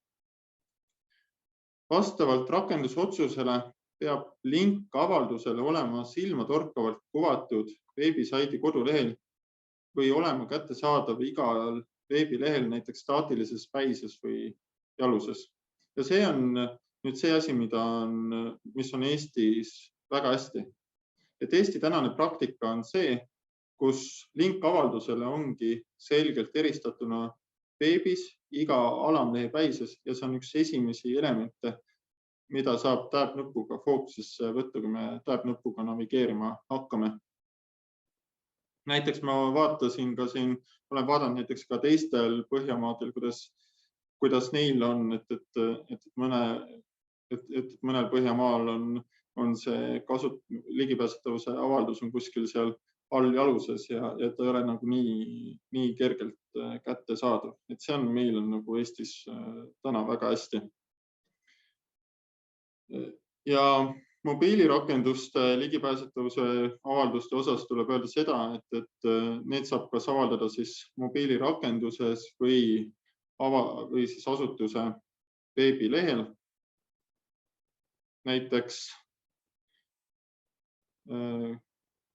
Vastavalt rakendusotsusele peab link avaldusele olema silmatorkavalt kuvatud veebisaidi kodulehel või olema kättesaadav igal veebilehel, näiteks staatilises päises või jaluses. Ja see on nüüd see asi, mis on Eestis väga hästi. Et Eesti tänane praktika on see, kus link avaldusele ongi selgelt eristatuna veebis iga alamlehe päises ja see on üks esimesi elemente, mida saab täpnupuga fookusesse võtta, kui me täpnupuga navigeerima hakkame. Näiteks ma vaatasin ka siin, olen vaadanud näiteks ka teistel Põhjamaadel, kuidas neil on, et mõnel Põhjamaal on see ligipääsetavuse avaldus on kuskil seal all jaluses ja ta ei ole nagu nii kergelt kätte saadav. Et see on meil nagu Eestis täna väga hästi. Ja mobiilirakenduste ligipääsetavuse avalduste osas tuleb öelda seda, et need saab kas avaldada siis mobiilirakenduses või siis asutuse veebilehel. Näiteks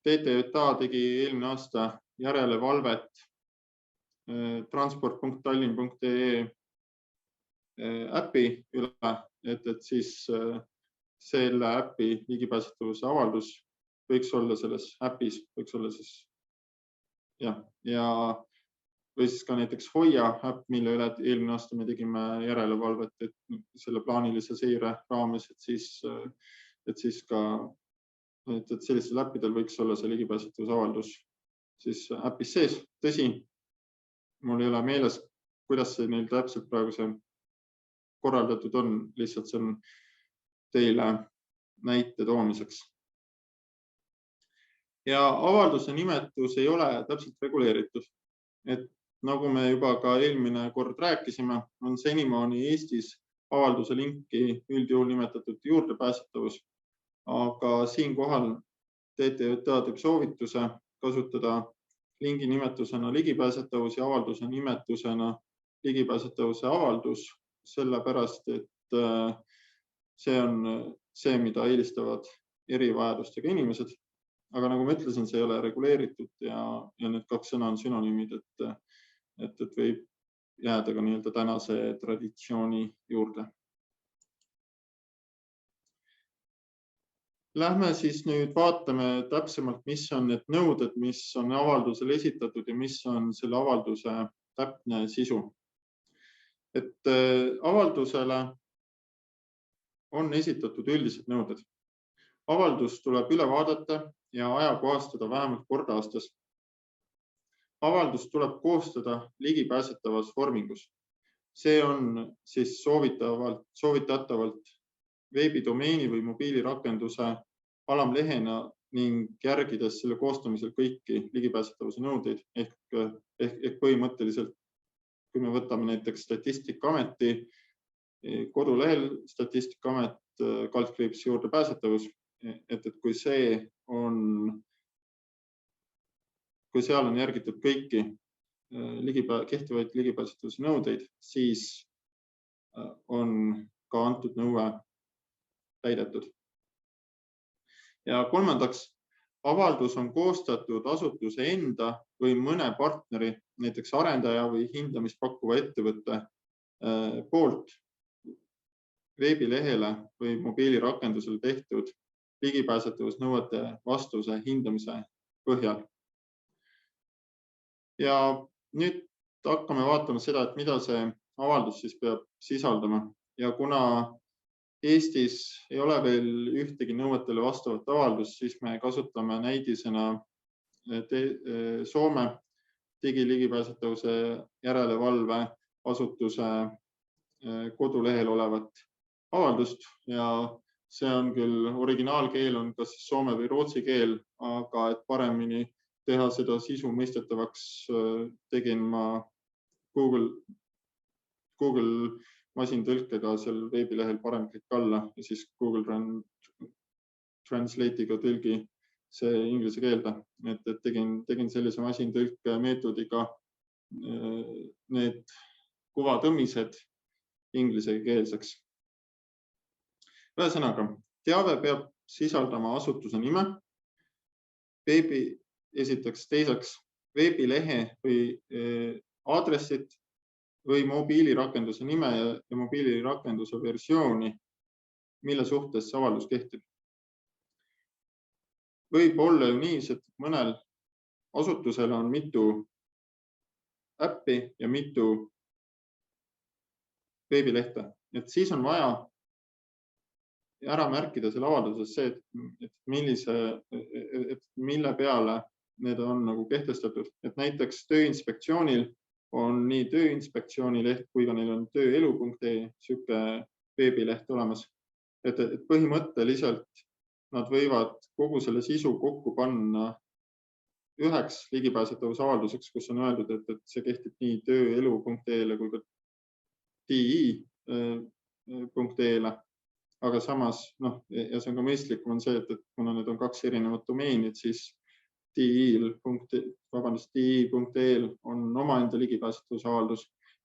TTJA tegi eelmine aasta järelevalvet transport.tallinn.ee äpi üle, et siis selle äpi ligipääsetavuse avaldus võiks olla selles äpis, võiks olla siis või siis ka näiteks Hoia äpp, mille üle eelmine aasta me tegime järelevalvet, et selle plaanilise seire raames, et siis ka sellistel äppidel võiks olla see ligipääsetavuse avaldus siis äpis sees. Tõsi, mul ei ole meeles, kuidas see neil täpselt praegu see korraldatud on, lihtsalt see on teile näite toomiseks. Ja avalduse nimetus ei ole täpselt reguleeritud. Et nagu me juba ka eelmine kord rääkisime, on senimaani Eestis avalduse linki üldjuhul nimetatud juurdepääsetavus, aga siinkohal TTJA teeb soovituse kasutada lingi nimetusena ligipääsetavus ja avalduse nimetusena ligipääsetavuse avaldus, sellepärast et see on see, mida eelistavad erivajadustega inimesed. aga nagu ma ütlesin, see ei ole reguleeritud ja need kaks sõna on sünonüümid, et võib jääda ka nii-öelda tänase traditsiooni juurde. Lähme siis nüüd vaatame täpsemalt, mis on need nõuded, mis on avaldusele esitatud ja mis on selle avalduse täpne sisu. Et avaldusele on esitatud üldised nõuded. Avaldus tuleb üle vaadata ja ajakohastada vähemalt kord aastas. Avaldus tuleb koostada ligipääsetavas vormingus. See on siis soovitatavalt veebidomeeni või mobiilirakenduse alamlehena ning järgides selle koostamisel kõiki ligipääsetavuse nõudeid ehk põhimõtteliselt, kui me võtame näiteks Statistikaameti kodulehel Statistikaamet / juurdepääsetavus, et kui seal on järgitud kõiki kehtivaid ligipääsetavuse nõudeid, siis on ka antud nõue täidetud. Ja kolmandaks, avaldus on koostatud asutuse enda või mõne partneri, näiteks arendaja või hindamist pakkuva ettevõtte poolt veebilehele või mobiilirakendusele tehtud ligipääsetavusnõuete vastuse hindamise põhjal. Ja nüüd hakkame vaatama seda, et mida see avaldus siis peab sisaldama ja kuna Eestis ei ole veel ühtegi nõuetele vastavat avaldust, siis me kasutame näidisena Soome digiligipääsetavuse järelevalve asutuse kodulehel olevat avaldust ja see on küll originaalkeel on kas soome või rootsi keel, aga et paremini teha seda sisu mõistetavaks, tegin ma Google masintõlkega seal veebilehel parem klikk alla ja siis Google Translate'iga tõlgi see inglise keelde. Et tegin sellise masintõlke meetodiga need kuvatõmmised inglisekeelseks. Ühesõnaga, teave peab sisaldama asutuse nime, teiseks veebilehe või aadressit või mobiilirakenduse nime ja mobiilirakenduse versiooni, mille suhtes avaldus kehtib. Võib olla ju nii, et mõnel asutusel on mitu äppi ja mitu veebilehte, et siis on vaja ära märkida selle avalduses see, et mille peale need on nagu kehtestatud, et näiteks Tööinspektsioonil on nii Tööinspektsiooni leht kui ka neil on tööelu.ee sihuke veebileht olemas. Et põhimõtteliselt nad võivad kogu selle sisu kokku panna üheks ligipääsetavuse avalduseks, kus on öeldud, et see kehtib nii tööelu.ee-le kui ka TI.ee-le. Aga samas, ja see on ka mõistlikum on see, et kuna need on kaks erinevat domeenid, siis TI.ee-l on omaenda ligipääsetavuse avaldus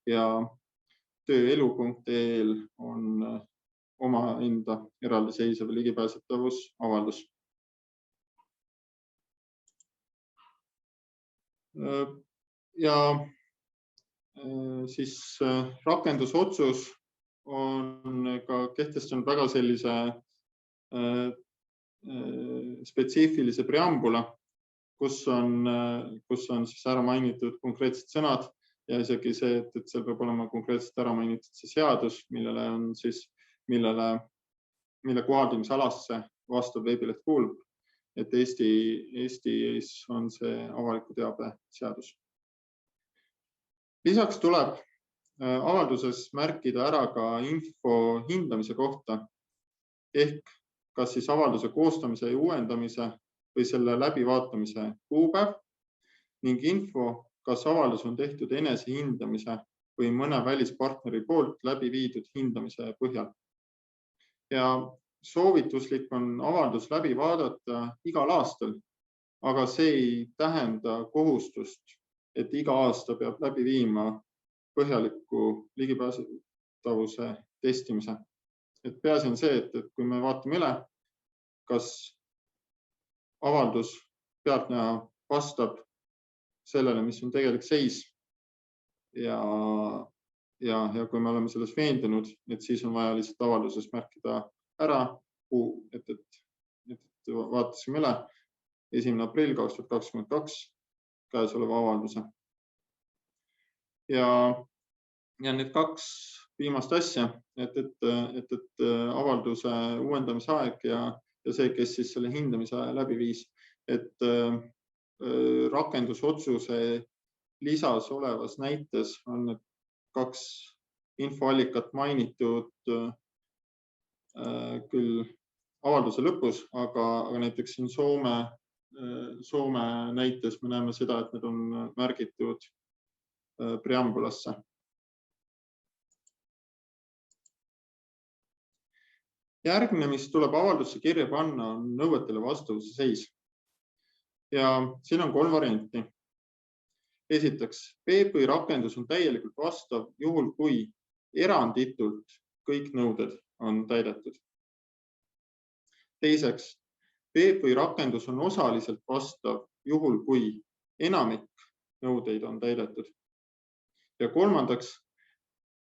ja tööelu.ee-l on omaenda eraldiseisev ligipääsetavusavaldus. Ja siis rakendusotsus on ka kehtestanud väga sellise spetsiifilise preambula, kus on siis ära mainitud konkreetsed sõnad ja isegi see, et seal peab olema konkreetselt ära mainitud see seadus, mille kohaldamisalasse vastav veebileht kuulub, et Eestis on see avaliku teabe seadus. Lisaks tuleb avalduses märkida ära ka info hindamise kohta ehk kas siis avalduse koostamise ja uuendamise või selle läbivaatamise kuupäev ning info, kas avaldus on tehtud enese hindamise või mõne välispartneri poolt läbi viidud hindamise põhjal. Ja soovituslik on avaldus läbi vaadata igal aastal, aga see ei tähenda kohustust, et iga aasta peab läbi viima põhjaliku ligipääsetavuse testimise. Et peaasi on see, et kui me vaatame üle, kas avaldus pealtnäha vastab sellele, mis on tegelik seis. Ja kui me oleme selles veendunud, et siis on vaja lihtsalt avalduses märkida ära, et vaatasime üle 1. aprill 2022 käesoleva avalduse. Ja need 2 viimast asja, et avalduse uuendamise aeg ja see, kes siis selle hindamise läbi viis, et rakendusotsuse lisas olevas näites on need 2 infoallikat mainitud küll avalduse lõpus, aga näiteks siin Soome näites me näeme seda, et need on märgitud preambulasse. Järgmine, mis tuleb avaldusse kirja panna, on nõuetele vastavuse seis. Ja siin on 3 varianti. Esiteks, PPI rakendus on täielikult vastav juhul, kui eranditult kõik nõuded on täidetud. Teiseks, PPI rakendus on osaliselt vastav juhul, kui enamik nõudeid on täidetud. Ja kolmandaks,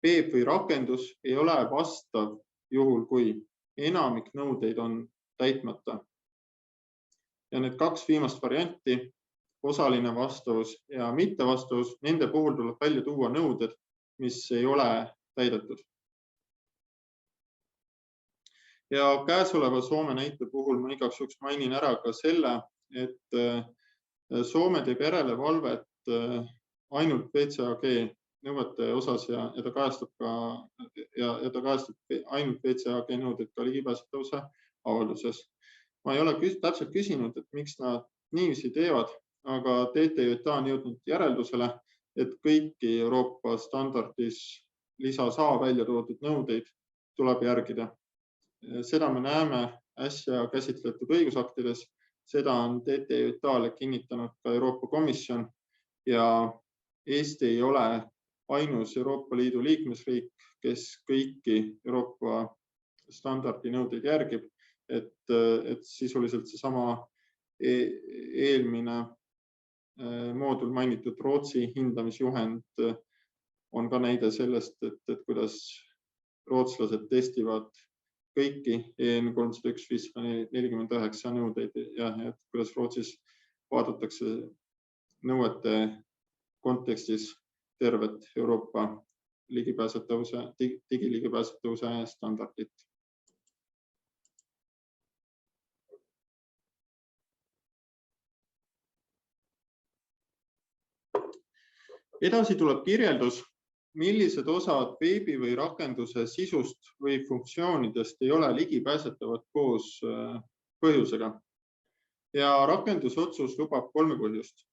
PPI rakendus ei ole vastav juhul, kui enamik nõudeid on täitmata. Ja need 2 viimast varianti, osaline vastavus ja mittevastavus, nende puhul tuleb välja tuua nõuded, mis ei ole täidetud. Ja käesoleva Soome näite puhul ma igaks juhuks mainin ära ka selle, et Soome teeb järelevalvet ainult VCAG nõuete osas ja ta kajastab ainult VCAG nõuded ka ligipääsetavuse avalduses. Ma ei ole täpselt küsinud, et miks nad niiviisi teevad, aga TTJA on jõudnud järeldusele, et kõiki Euroopa standardis lisas A välja toodud nõudeid tuleb järgida. Seda me näeme äsja käsitletud õigusaktides, seda on TTJA-le kinnitanud ka Euroopa Komisjon ja Eesti ei ole ainus Euroopa Liidu liikmesriik, kes kõiki Euroopa standardi nõudeid järgib, et sisuliselt seesama eelmine moodul mainitud Rootsi hindamisjuhend on ka näide sellest, et kuidas rootslased testivad kõiki EN 301-549 nõudeid ja kuidas Rootsis vaadatakse nõuete kontekstis tervet Euroopa digiligipääsetavuse standardit. Edasi tuleb kirjeldus, millised osad veebi või rakenduse sisust või funktsioonidest ei ole ligipääsetavad koos põhjusega. Ja rakendusotsus lubab 3 põhjust.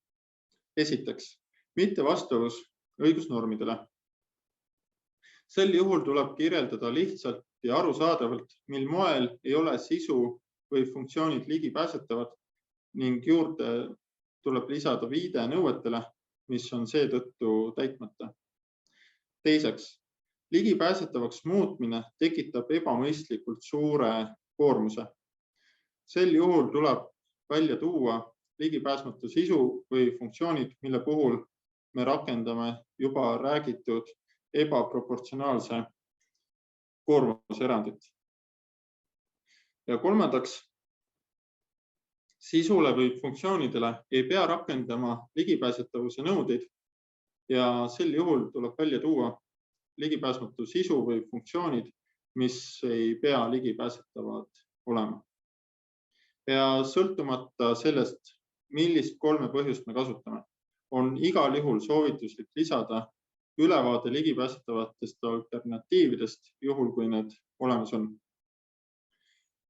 Esiteks, mittevastavus õigusnormidele. Sel juhul tuleb kirjeldada lihtsalt ja arusaadavalt, mil moel ei ole sisu või funktsioonid ligipääsetavad ning juurde tuleb lisada viide nõuetele, mis on seetõttu täitmata. Teiseks, ligipääsetavaks muutmine tekitab ebamõistlikult suure koormuse. Sel juhul tuleb välja tuua ligipääsmatu sisu või funktsioonid, mille puhul me rakendame juba räägitud ebaproportsionaalse koormuserandit. Ja kolmandaks, sisule või funktsioonidele ei pea rakendama ligipääsetavuse nõudeid ja sel juhul tuleb välja tuua ligipääsmatu sisu või funktsioonid, mis ei pea ligipääsetavad olema. Ja sõltumata sellest, millist 3 põhjust me kasutame, on igal juhul soovituslik lisada ülevaade ligipääsetavatest alternatiividest, juhul kui need olemas on.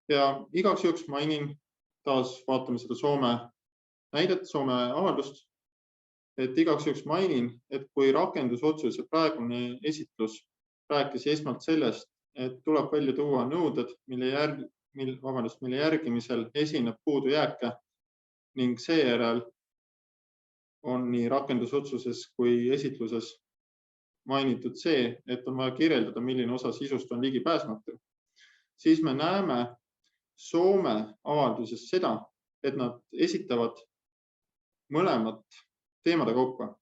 Ja igaks juhuks mainin, taas vaatame seda Soome näidet, Soome avaldust, et igaks juhuks mainin, et kui rakendusotsuse praegune esitlus rääkis esmalt sellest, et tuleb välja tuua nõuded, mille järgimisel esineb puudujääke ning seejärel on nii rakendusotsuses kui esitluses mainitud see, et on vaja kirjeldada, milline osa sisust on ligipääsmatu, siis me näeme Soome avalduses seda, et nad esitavad mõlemat teemade kaupa.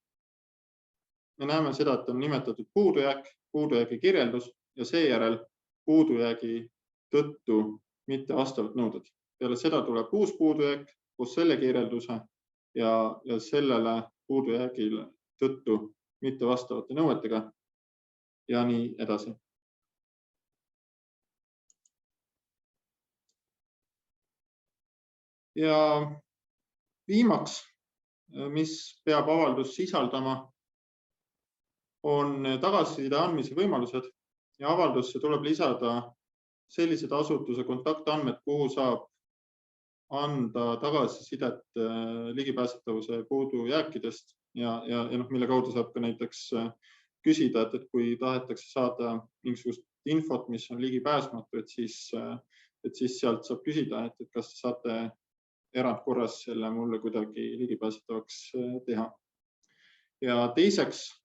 Me näeme seda, et on nimetatud puudujääk, puudujäägi kirjeldus ja seejärel puudujäägi tõttu mitte vastavad nõuded. Peale seda tuleb uus puudujääk koos selle kirjelduse ja sellele puudujäägile tõttu mitte vastavate nõuetega ja nii edasi. Ja viimaks, mis peab avaldus sisaldama, on tagasiside andmise võimalused ja avaldusse tuleb lisada sellised asutuse kontaktandmed, kuhu saab anda tagasisidet ligipääsetavuse puudujääkidest ja mille kaudu saab ka näiteks küsida, et kui tahetakse saada mingisugust infot, mis on ligipääsmatu, et siis sealt saab küsida, et kas saate erandkorras selle mulle kuidagi ligipääsetavaks teha. Ja teiseks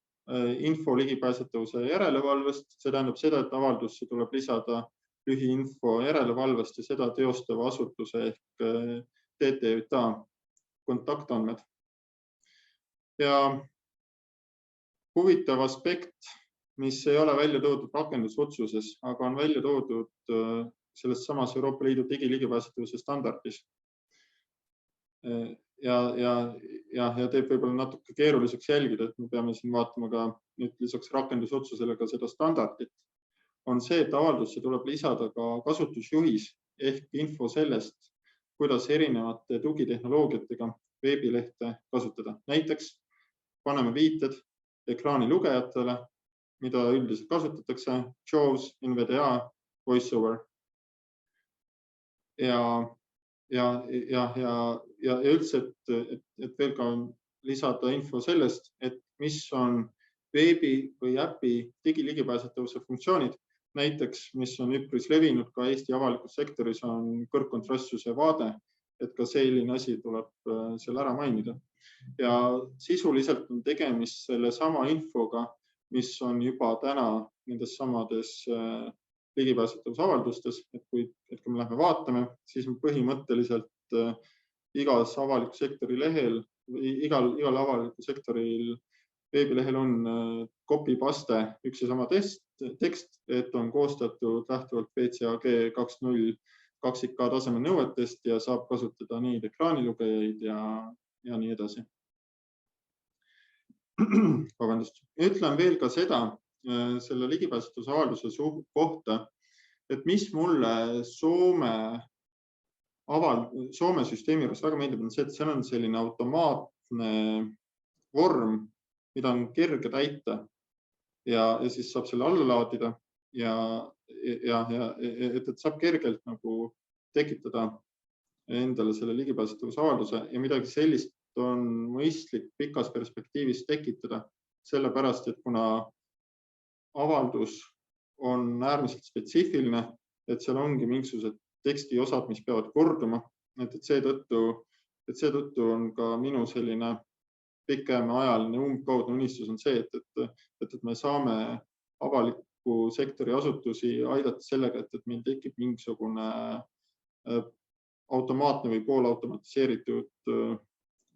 info ligipääsetavuse järelevalvest. See tähendab seda, et avaldusse tuleb lisada lühiinfo järelevalvest ja seda teostava asutuse ehk TTÜ kontaktandmed. Ja huvitav aspekt, mis ei ole välja toodud rakendusotsuses, aga on välja toodud selles samas Euroopa Liidu digiligipääsetavuse standardis. Ja teeb võib-olla natuke keeruliseks jälgida, et me peame siin vaatama ka nüüd lisaks rakendusotsusele ka seda standardit, on see, et avaldusse tuleb lisada ka kasutusjuhis ehk info sellest, kuidas erinevate tugitehnoloogiatega veebilehte kasutada. Näiteks paneme viited ekraani lugejatele, mida üldiselt kasutatakse, JAWS, NVDA, VoiceOver. Ja üldse, et veel ka lisada info sellest, et mis on veebi või äpi digiligipääsetavuse funktsioonid, näiteks mis on üpris levinud ka Eesti avalikus sektoris on kõrgkontrastsuse vaade, et ka selline asi tuleb seal ära mainida. Ja sisuliselt on tegemist selle sama infoga, mis on juba täna nendes samades ligipääsetavuse avaldustes, et kui me lähme vaatame, siis on põhimõtteliselt igas avaliku sektori lehel, igal avaliku sektoril veebilehel on copy-paste üks ja sama tekst, et on koostatud lähtuvalt PCAG 2.0 2K taseme nõuetest ja saab kasutada neid ekraanilugejaid ja nii edasi. Vabandust. Ütlen veel ka seda selle ligipääsetavuse avalduse kohta, et mis mulle Soome süsteemi juures väga meeldib, on see, et seal on selline automaatne vorm, mida on kerge täita ja siis saab selle alla laadida ja et saab kergelt nagu tekitada endale selle ligipääsetavuse avalduse ja midagi sellist on mõistlik pikas perspektiivis tekitada, sellepärast, et kuna avaldus on äärmiselt spetsiifiline, et seal ongi mingisugused tekstiosad, mis peavad korduma, et seetõttu on ka minu selline pikemaajaline umbkaudne unistus on see, et me saame avaliku sektori asutusi aidata sellega, et meil tekib mingisugune automaatne või poolautomatiseeritud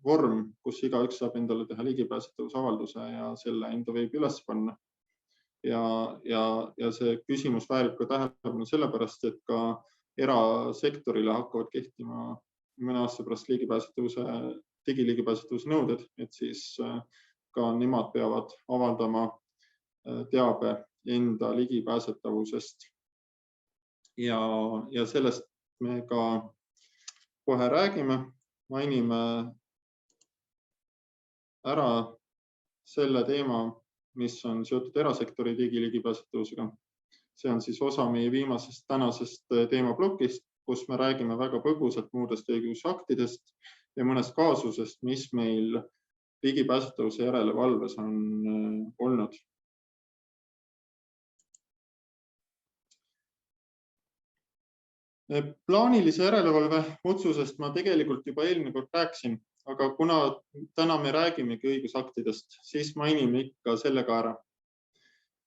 vorm, kus igaüks saab endale teha ligipääsetavuse avalduse ja selle enda veebi üles panna. Ja see küsimus väärib ka tähelepanu sellepärast, et ka erasektorile hakkavad kehtima mõne aasta pärast digiligipääsetavuse nõuded, et siis ka nemad peavad avaldama teabe enda ligipääsetavusest. Ja sellest me ka kohe räägime, mainime ära selle teema, mis on seotud erasektori digiligipääsetavusega. See on siis osa meie viimasest tänasest teemaplokist, kus me räägime väga põgusalt muudest õigusaktidest ja mõnest kaasusest, mis meil ligipääsetavuse järelevalves on olnud. Plaanilise järelevalve otsusest ma tegelikult juba eelmine kord rääkisin, aga kuna täna me räägimegi õigusaktidest, siis mainime ikka selle ka ära.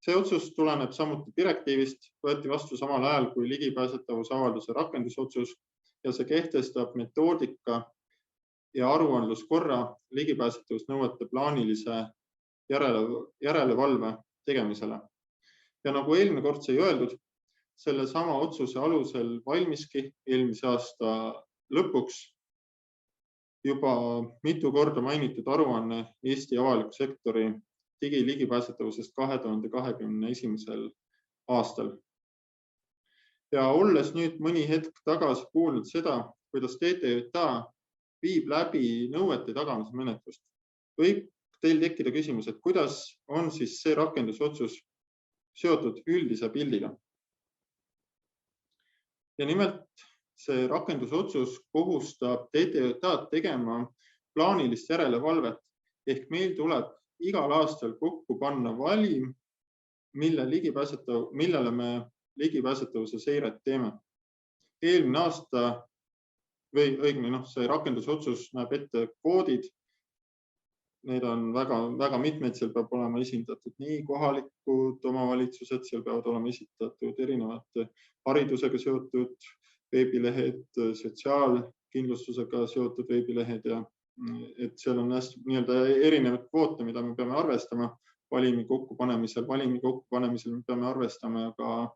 See otsus tuleneb samuti direktiivist, võeti vastu samal ajal kui ligipääsetavuse avalduse rakendusotsus ja see kehtestab metoodika ja aruandluskorra ligipääsetavusnõuete plaanilise järelevalve tegemisele. Ja nagu eelmine kord sai öeldud, selle sama otsuse alusel valmiski eelmise aasta lõpuks juba mitu korda mainitud aruanne Eesti avaliku sektori digiligipääsetavusest 2021. aastal. Ja olles nüüd mõni hetk tagasi kuulnud seda, kuidas TTJA viib läbi nõuete tagamise menetlust, võib teil tekkida küsimus, et kuidas on siis see rakendusotsus seotud üldise pildiga. Ja nimelt see rakendusotsus kohustab TTJA tegema plaanilist järelevalvet ehk meil tuleb igal aastal kokku panna valim, millele me ligipääsetavuse seiret teeme. Eelmine aasta või õigemini see rakendusotsus näeb ette koodid. Need on väga mitmeid, seal peab olema esindatud nii kohalikud omavalitsused, seal peavad olema esitatud erinevad haridusega seotud veebilehed, sotsiaalkindlustusega seotud veebilehed ja et seal on nii-öelda erinevad kvoote, mida me peame arvestama valimi kokkupanemisel. Valimi kokkupanemisel me peame arvestama ka,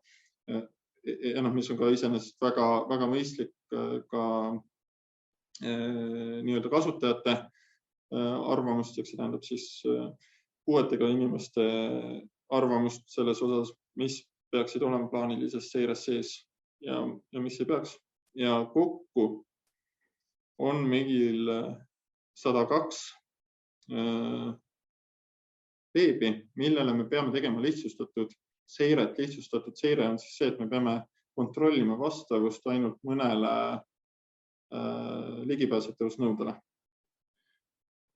mis on ka iseenesest väga mõistlik ka nii-öelda kasutajate arvamust, see tähendab siis puuetega inimeste arvamust selles osas, mis peaksid olema plaanilises seires sees ja mis ei peaks. Ja kokku on meil 102 veebi, millele me peame tegema lihtsustatud seiret. Lihtsustatud seire on siis see, et me peame kontrollima vastavust ainult mõnele ligipääsetavusnõudele.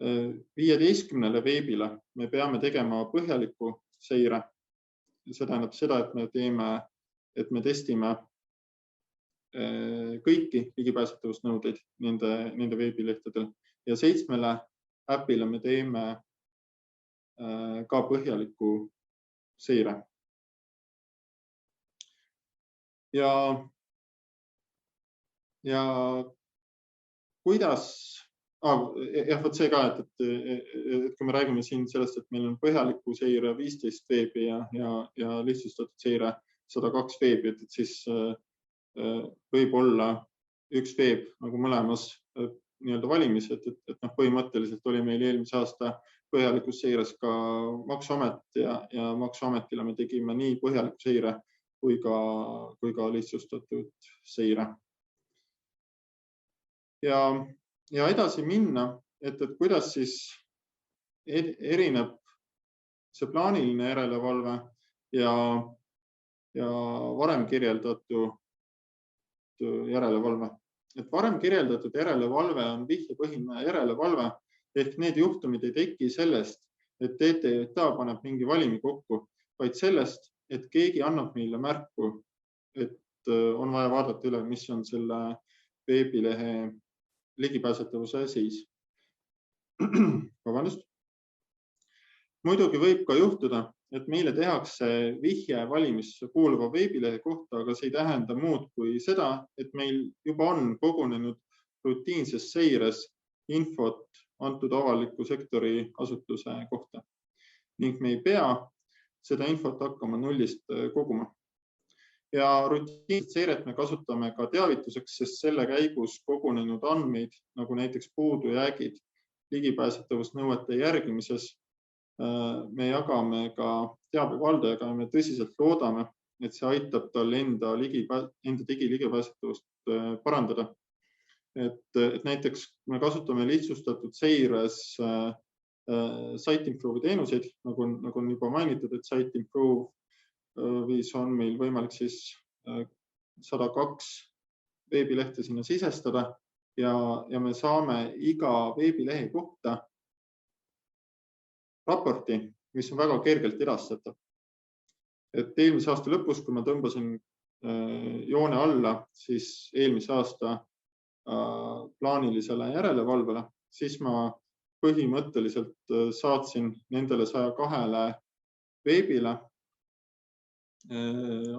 15 veebile me peame tegema põhjaliku seire. See tähendab seda, et me testime kõiki ligipääsetavusnõudeid nende veebilehtedel ja 7 äpile me teeme ka põhjaliku seire. Ja kuidas vot see ka, et kui me räägime siin sellest, et meil on põhjaliku seire 15 veebi ja lihtsustatud seire 102 veebi, et siis võib olla üks veeb nagu mõlemas nii-öelda valimis, et põhimõtteliselt oli meil eelmise aasta põhjalikus seires ka Maksuamet ja Maksuametile me tegime nii põhjaliku seire kui ka lihtsustatud seire. Ja edasi minna, et kuidas siis erineb see plaaniline järelevalve ja varem kirjeldatud järelevalve. Et varem kirjeldatud järelevalve on vihjepõhine järelevalve ehk need juhtumid ei teki sellest, et TTJA paneb mingi valimi kokku, vaid sellest, et keegi annab meile märku, et on vaja vaadata üle, mis on selle veebilehe ligipääsetavuse seis. Vabandust. Muidugi võib ka juhtuda, et meile tehakse vihje valimisse kuuluva veebilehe kohta, aga see ei tähenda muud kui seda, et meil juba on kogunenud rutiinses seires infot antud avaliku sektori asutuse kohta ning me ei pea seda infot hakkama nullist koguma. Ja rutiinset seiret me kasutame ka teavituseks, sest selle käigus kogunenud andmeid, nagu näiteks puudujäägid ligipääsetavusnõuete järgimises, me jagame ka teabevaldajaga ja me tõsiselt loodame, et see aitab tal enda digiligipääsetavust parandada. Et näiteks me kasutame lihtsustatud seires SiteImprove'i teenuseid, nagu on juba mainitud, et SiteImprove viis on meil võimalik siis 102 veebilehte sinna sisestada ja me saame iga veebilehe kohta raporti, mis on väga kergelt edastatav. Et eelmise aasta lõpus, kui ma tõmbasin joone alla, siis eelmise aasta plaanilisele järelevalvele, siis ma põhimõtteliselt saatsin nendele 102 veebile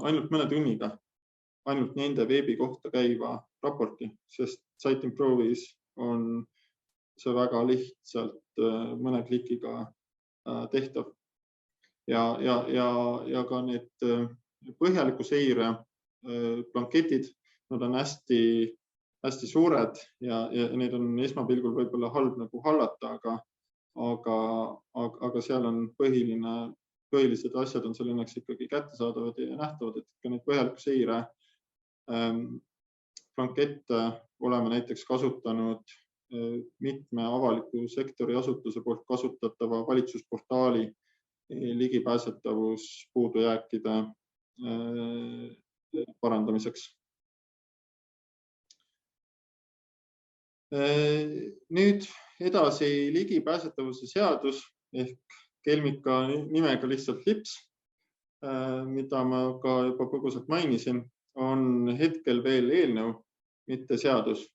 ainult mõne tunniga, ainult nende veebi kohta käiva raporti, sest Siteimprove'is on see väga lihtsalt mõne klikiga tehtav. Ja ka need põhjaliku seire blanketid, nad on hästi suured ja neid on esmapilgul võib-olla halb nagu hallata, aga seal on põhilised asjad on seal õnneks ikkagi kättesaadavad ja nähtavad, et ka neid põhjaliku seire blankette oleme näiteks kasutanud mitme avaliku sektori asutuse poolt kasutatava valitsusportaali ligipääsetavus puudujääkide parandamiseks. Nüüd edasi ligipääsetavuse seadus ehk kelmika nimega lihtsalt LIPS, mida ma ka juba põgusalt mainisin, on hetkel veel eelnõu, mitte seadus.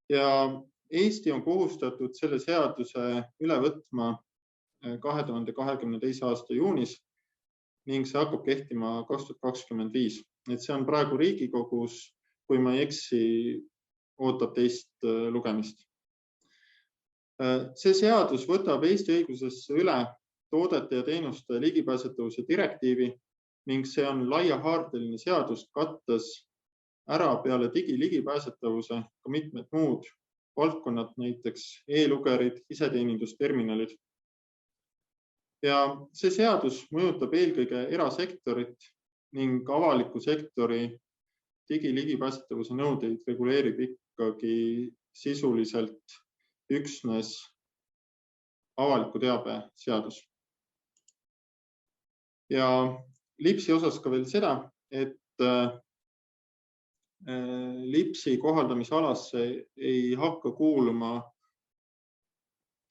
Ja Eesti on kohustatud selle seaduse üle võtma 2022. aasta juunis ning see hakkab kehtima 2025. Et see on praegu Riigikogus, kui ma ei eksi, ootab teist lugemist. See seadus võtab Eesti õigusesse üle toodete ja teenuste ligipääsetavuse direktiivi ning see on laiahaardeline seadus, kattes ära peale digiligipääsetavuse ka mitmed muud valdkonnad, näiteks e-lugerid, iseteenindusterminalid. Ja see seadus mõjutab eelkõige erasektorit ning avaliku sektori digiligipääsetavuse nõudeid reguleerib ikkagi sisuliselt üksnes avaliku teabe seadus. Ja LIPSi osas ka veel seda, et LIPSi kohaldamisalasse ei hakka kuuluma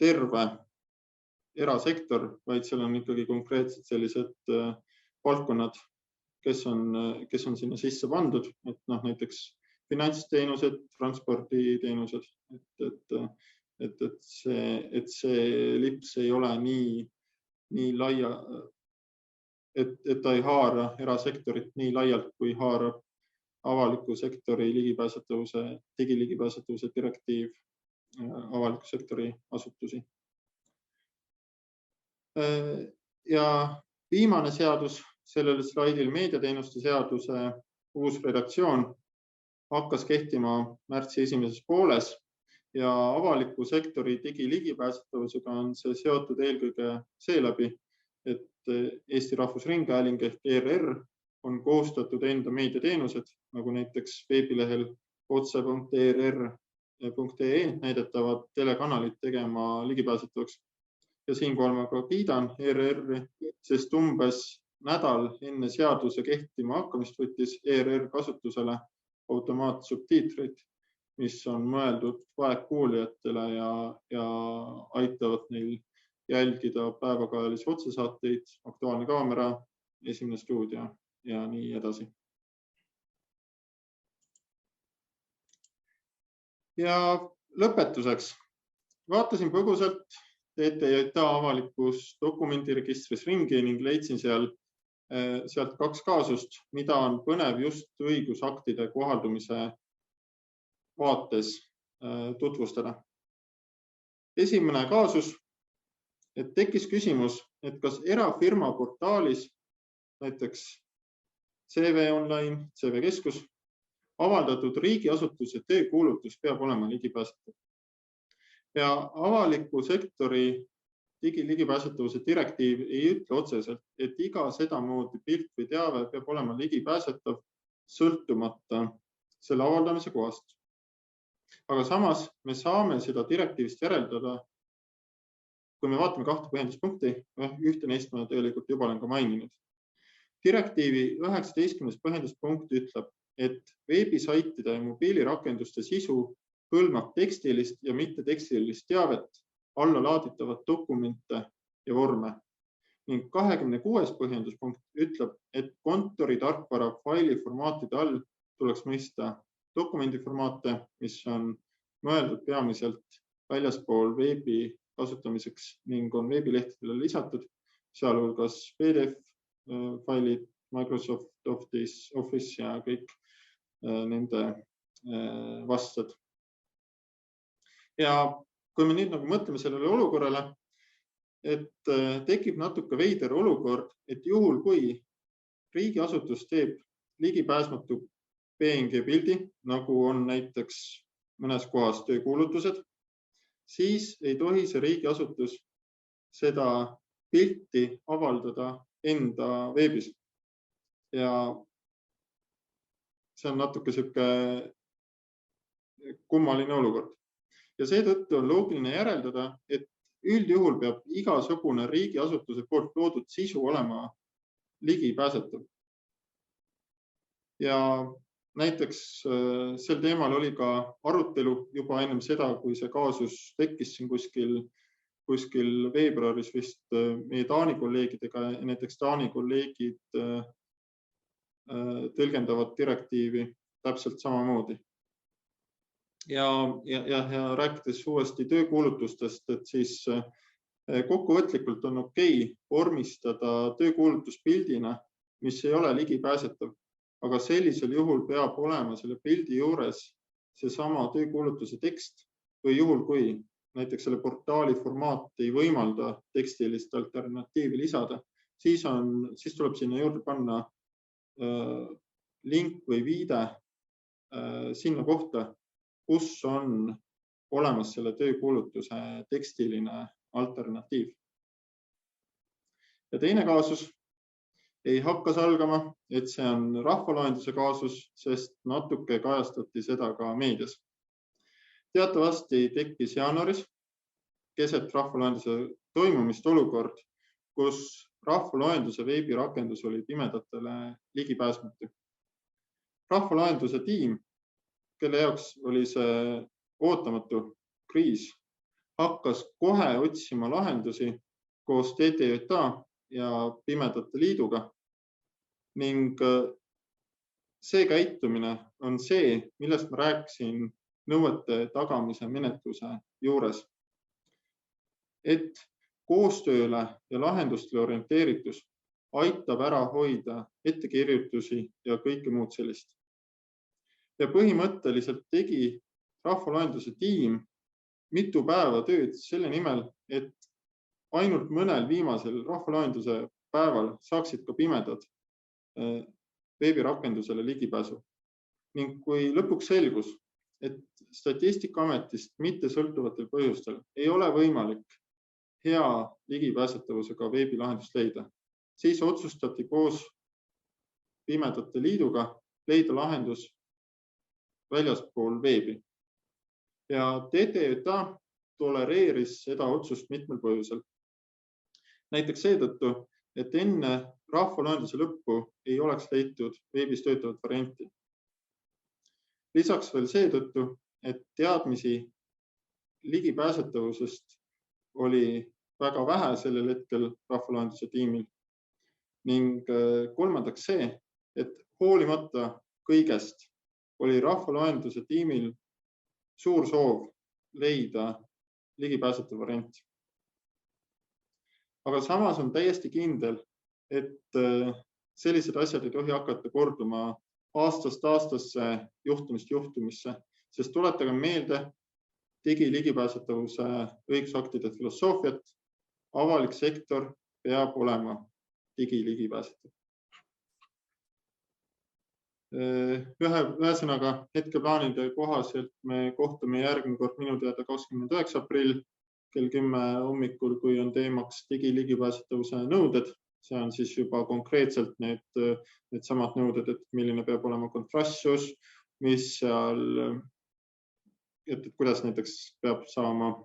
terve erasektor, vaid seal on ikkagi konkreetsed sellised valdkonnad, kes on sinna sisse pandud, et näiteks finantsteenused, transporditeenused, et see LIPS ei ole nii laia, et ta ei haara erasektorit nii laialt, kui haarab avaliku sektori digiligipääsetavuse direktiiv avaliku sektori asutusi. Ja viimane seadus sellel slaidil, meediateenuste seaduse uus redaktsioon, hakkas kehtima märtsi esimeses pooles ja avaliku sektori digiligipääsetavusega on see seotud eelkõige seeläbi, et Eesti Rahvusringhääling ehk ERR on kohustatud enda meediateenused, nagu näiteks veebilehel otse.err.ee näidetavad telekanalit tegema ligipääsetavaks. Ja siinkohal ma ka kiidan ERR-i, sest umbes nädal enne seaduse kehtima hakkamist võttis ERR kasutusele automaatsubtiitrid, mis on mõeldud vaegkuulijatele ja aitavad neil jälgida päevakajalisi otsesaateid, Aktuaalne kaamera, Esimene stuudio ja nii edasi. Ja lõpetuseks vaatasin põgusalt TTJA avalikus dokumendiregistris ringi ning leidsin sealt 2 kaasust, mida on põnev just õigusaktide kohaldumise vaates tutvustada. Esimene kaasus, et tekkis küsimus, et kas erafirma portaalis, näiteks CV Online, CV Keskus, avaldatud riigiasutuse töökuulutus peab olema ligipääsetav. Ja avaliku sektori digiligipääsetavuse direktiiv ei ütle otseselt, et iga sedamoodi pilt või teave peab olema ligipääsetav sõltumata selle avaldamise kohast. Aga samas me saame seda direktiivist järeldada, kui me vaatame 2 põhjenduspunkti, ühte neist ma tegelikult juba olen ka maininud. Direktiivi 19. põhjenduspunkt ütleb, et veebisaitide ja mobiilirakenduste sisu hõlmab tekstilist ja mittetekstilist teavet, allalaaditavat dokumente ja vorme. Ning 26. põhjenduspunkt ütleb, et kontoritarkvara failiformaatide all tuleks mõista dokumendiformaate, mis on mõeldud peamiselt väljaspool veebi kasutamiseks ning on veebilehtedele lisatud, sealhulgas PDF-failid, Microsoft Office ja kõik nende vastad. Ja kui me nüüd nagu mõtleme sellele olukorrale, et tekib natuke veider olukord, et juhul kui riigiasutus teeb ligipääsmatu PNG pildi, nagu on näiteks mõnes kohas töökuulutused, siis ei tohi see riigiasutus seda pilti avaldada enda veebis. Ja see on natuke sihuke kummaline olukord. Ja seetõttu on loogiline järeldada, et üldjuhul peab igasugune riigiasutuse poolt loodud sisu olema ligipääsetav. Ja näiteks sel teemal oli ka arutelu juba ennem seda, kui see kaasus tekkis siin kuskil veebruaris vist meie Taani kolleegidega. Näiteks Taani kolleegid tõlgendavad direktiivi täpselt samamoodi. Ja rääkides uuesti töökuulutustest, et siis kokkuvõtlikult on okei vormistada töökuulutuspildina, mis ei ole ligipääsetav, aga sellisel juhul peab olema selle pildi juures seesama töökuulutuse tekst või juhul, kui näiteks selle portaali formaat ei võimalda tekstilist alternatiivi lisada, siis tuleb sinna juurde panna link või viide sinna kohta, kus on olemas selle töökuulutuse tekstiline alternatiiv. Ja teine kaasus ei hakka salgama, et see on rahvaloenduse kaasus, sest natuke kajastati seda ka meedias. Teatavasti tekkis jaanuaris keset rahvaloenduse toimumist olukord, kus rahvaloenduse veebirakendus oli pimedatele ligipääsmatu. Rahvaloenduse tiim, kelle jaoks oli see ootamatu kriis, hakkas kohe otsima lahendusi koos TTJA ja Pimedate Liiduga. Ning see käitumine on see, millest ma rääkisin nõuete tagamise menetluse juures. Et koostööle ja lahendustele orienteeritus aitab ära hoida ettekirjutusi ja kõike muud sellist. Ja põhimõtteliselt tegi rahvaloenduse tiim mitu päeva tööd selle nimel, et ainult mõnel viimasel rahvaloenduse päeval saaksid ka pimedad veebirakendusele ligipääsu. Ning kui lõpuks selgus, et Statistikaametist mitte sõltuvatel põhjustel ei ole võimalik hea ligipääsetavusega veebilahendust leida, siis otsustati koos Pimedate Liiduga leida lahendus väljaspool veebi. Ja TTJA tolereeris seda otsust mitmel põhjusel. Näiteks seetõttu, et enne rahvaloenduse lõppu ei oleks leitud veebis töötavat varianti. Lisaks veel seetõttu, et teadmisi ligipääsetavusest oli väga vähe sellel hetkel rahvaloenduse tiimil. Ning kolmandaks see, et hoolimata kõigest oli rahvaloenduse tiimil suur soov leida ligipääsetav variant. Aga samas on täiesti kindel, et sellised asjad ei tohi hakata korduma aastast aastasse, juhtumist juhtumisse, sest tuletage meelde digiligipääsetavuse õigusaktide filosoofiat. Avalik sektor peab olema digiligipääsetav. Ühesõnaga hetkeplaanide kohaselt me kohtume järgmine kord minu teada 29. aprill kell 10 hommikul, kui on teemaks digiligipääsetavuse nõuded. See on siis juba konkreetselt need samad nõuded, et milline peab olema kontrastsus, mis seal, et kuidas näiteks peab saama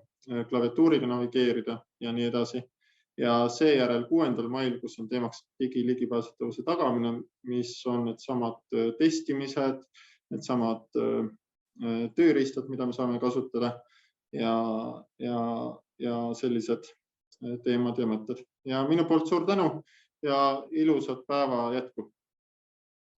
klaviatuuriga navigeerida ja nii edasi. Ja seejärel 6. mail, kus on teemaks digiligipääsetavuse tagamine, mis on need samad testimised, need samad tööriistad, mida me saame kasutada ja sellised teemad ja mõtted. Ja minu poolt suur tänu ja ilusat päeva jätku!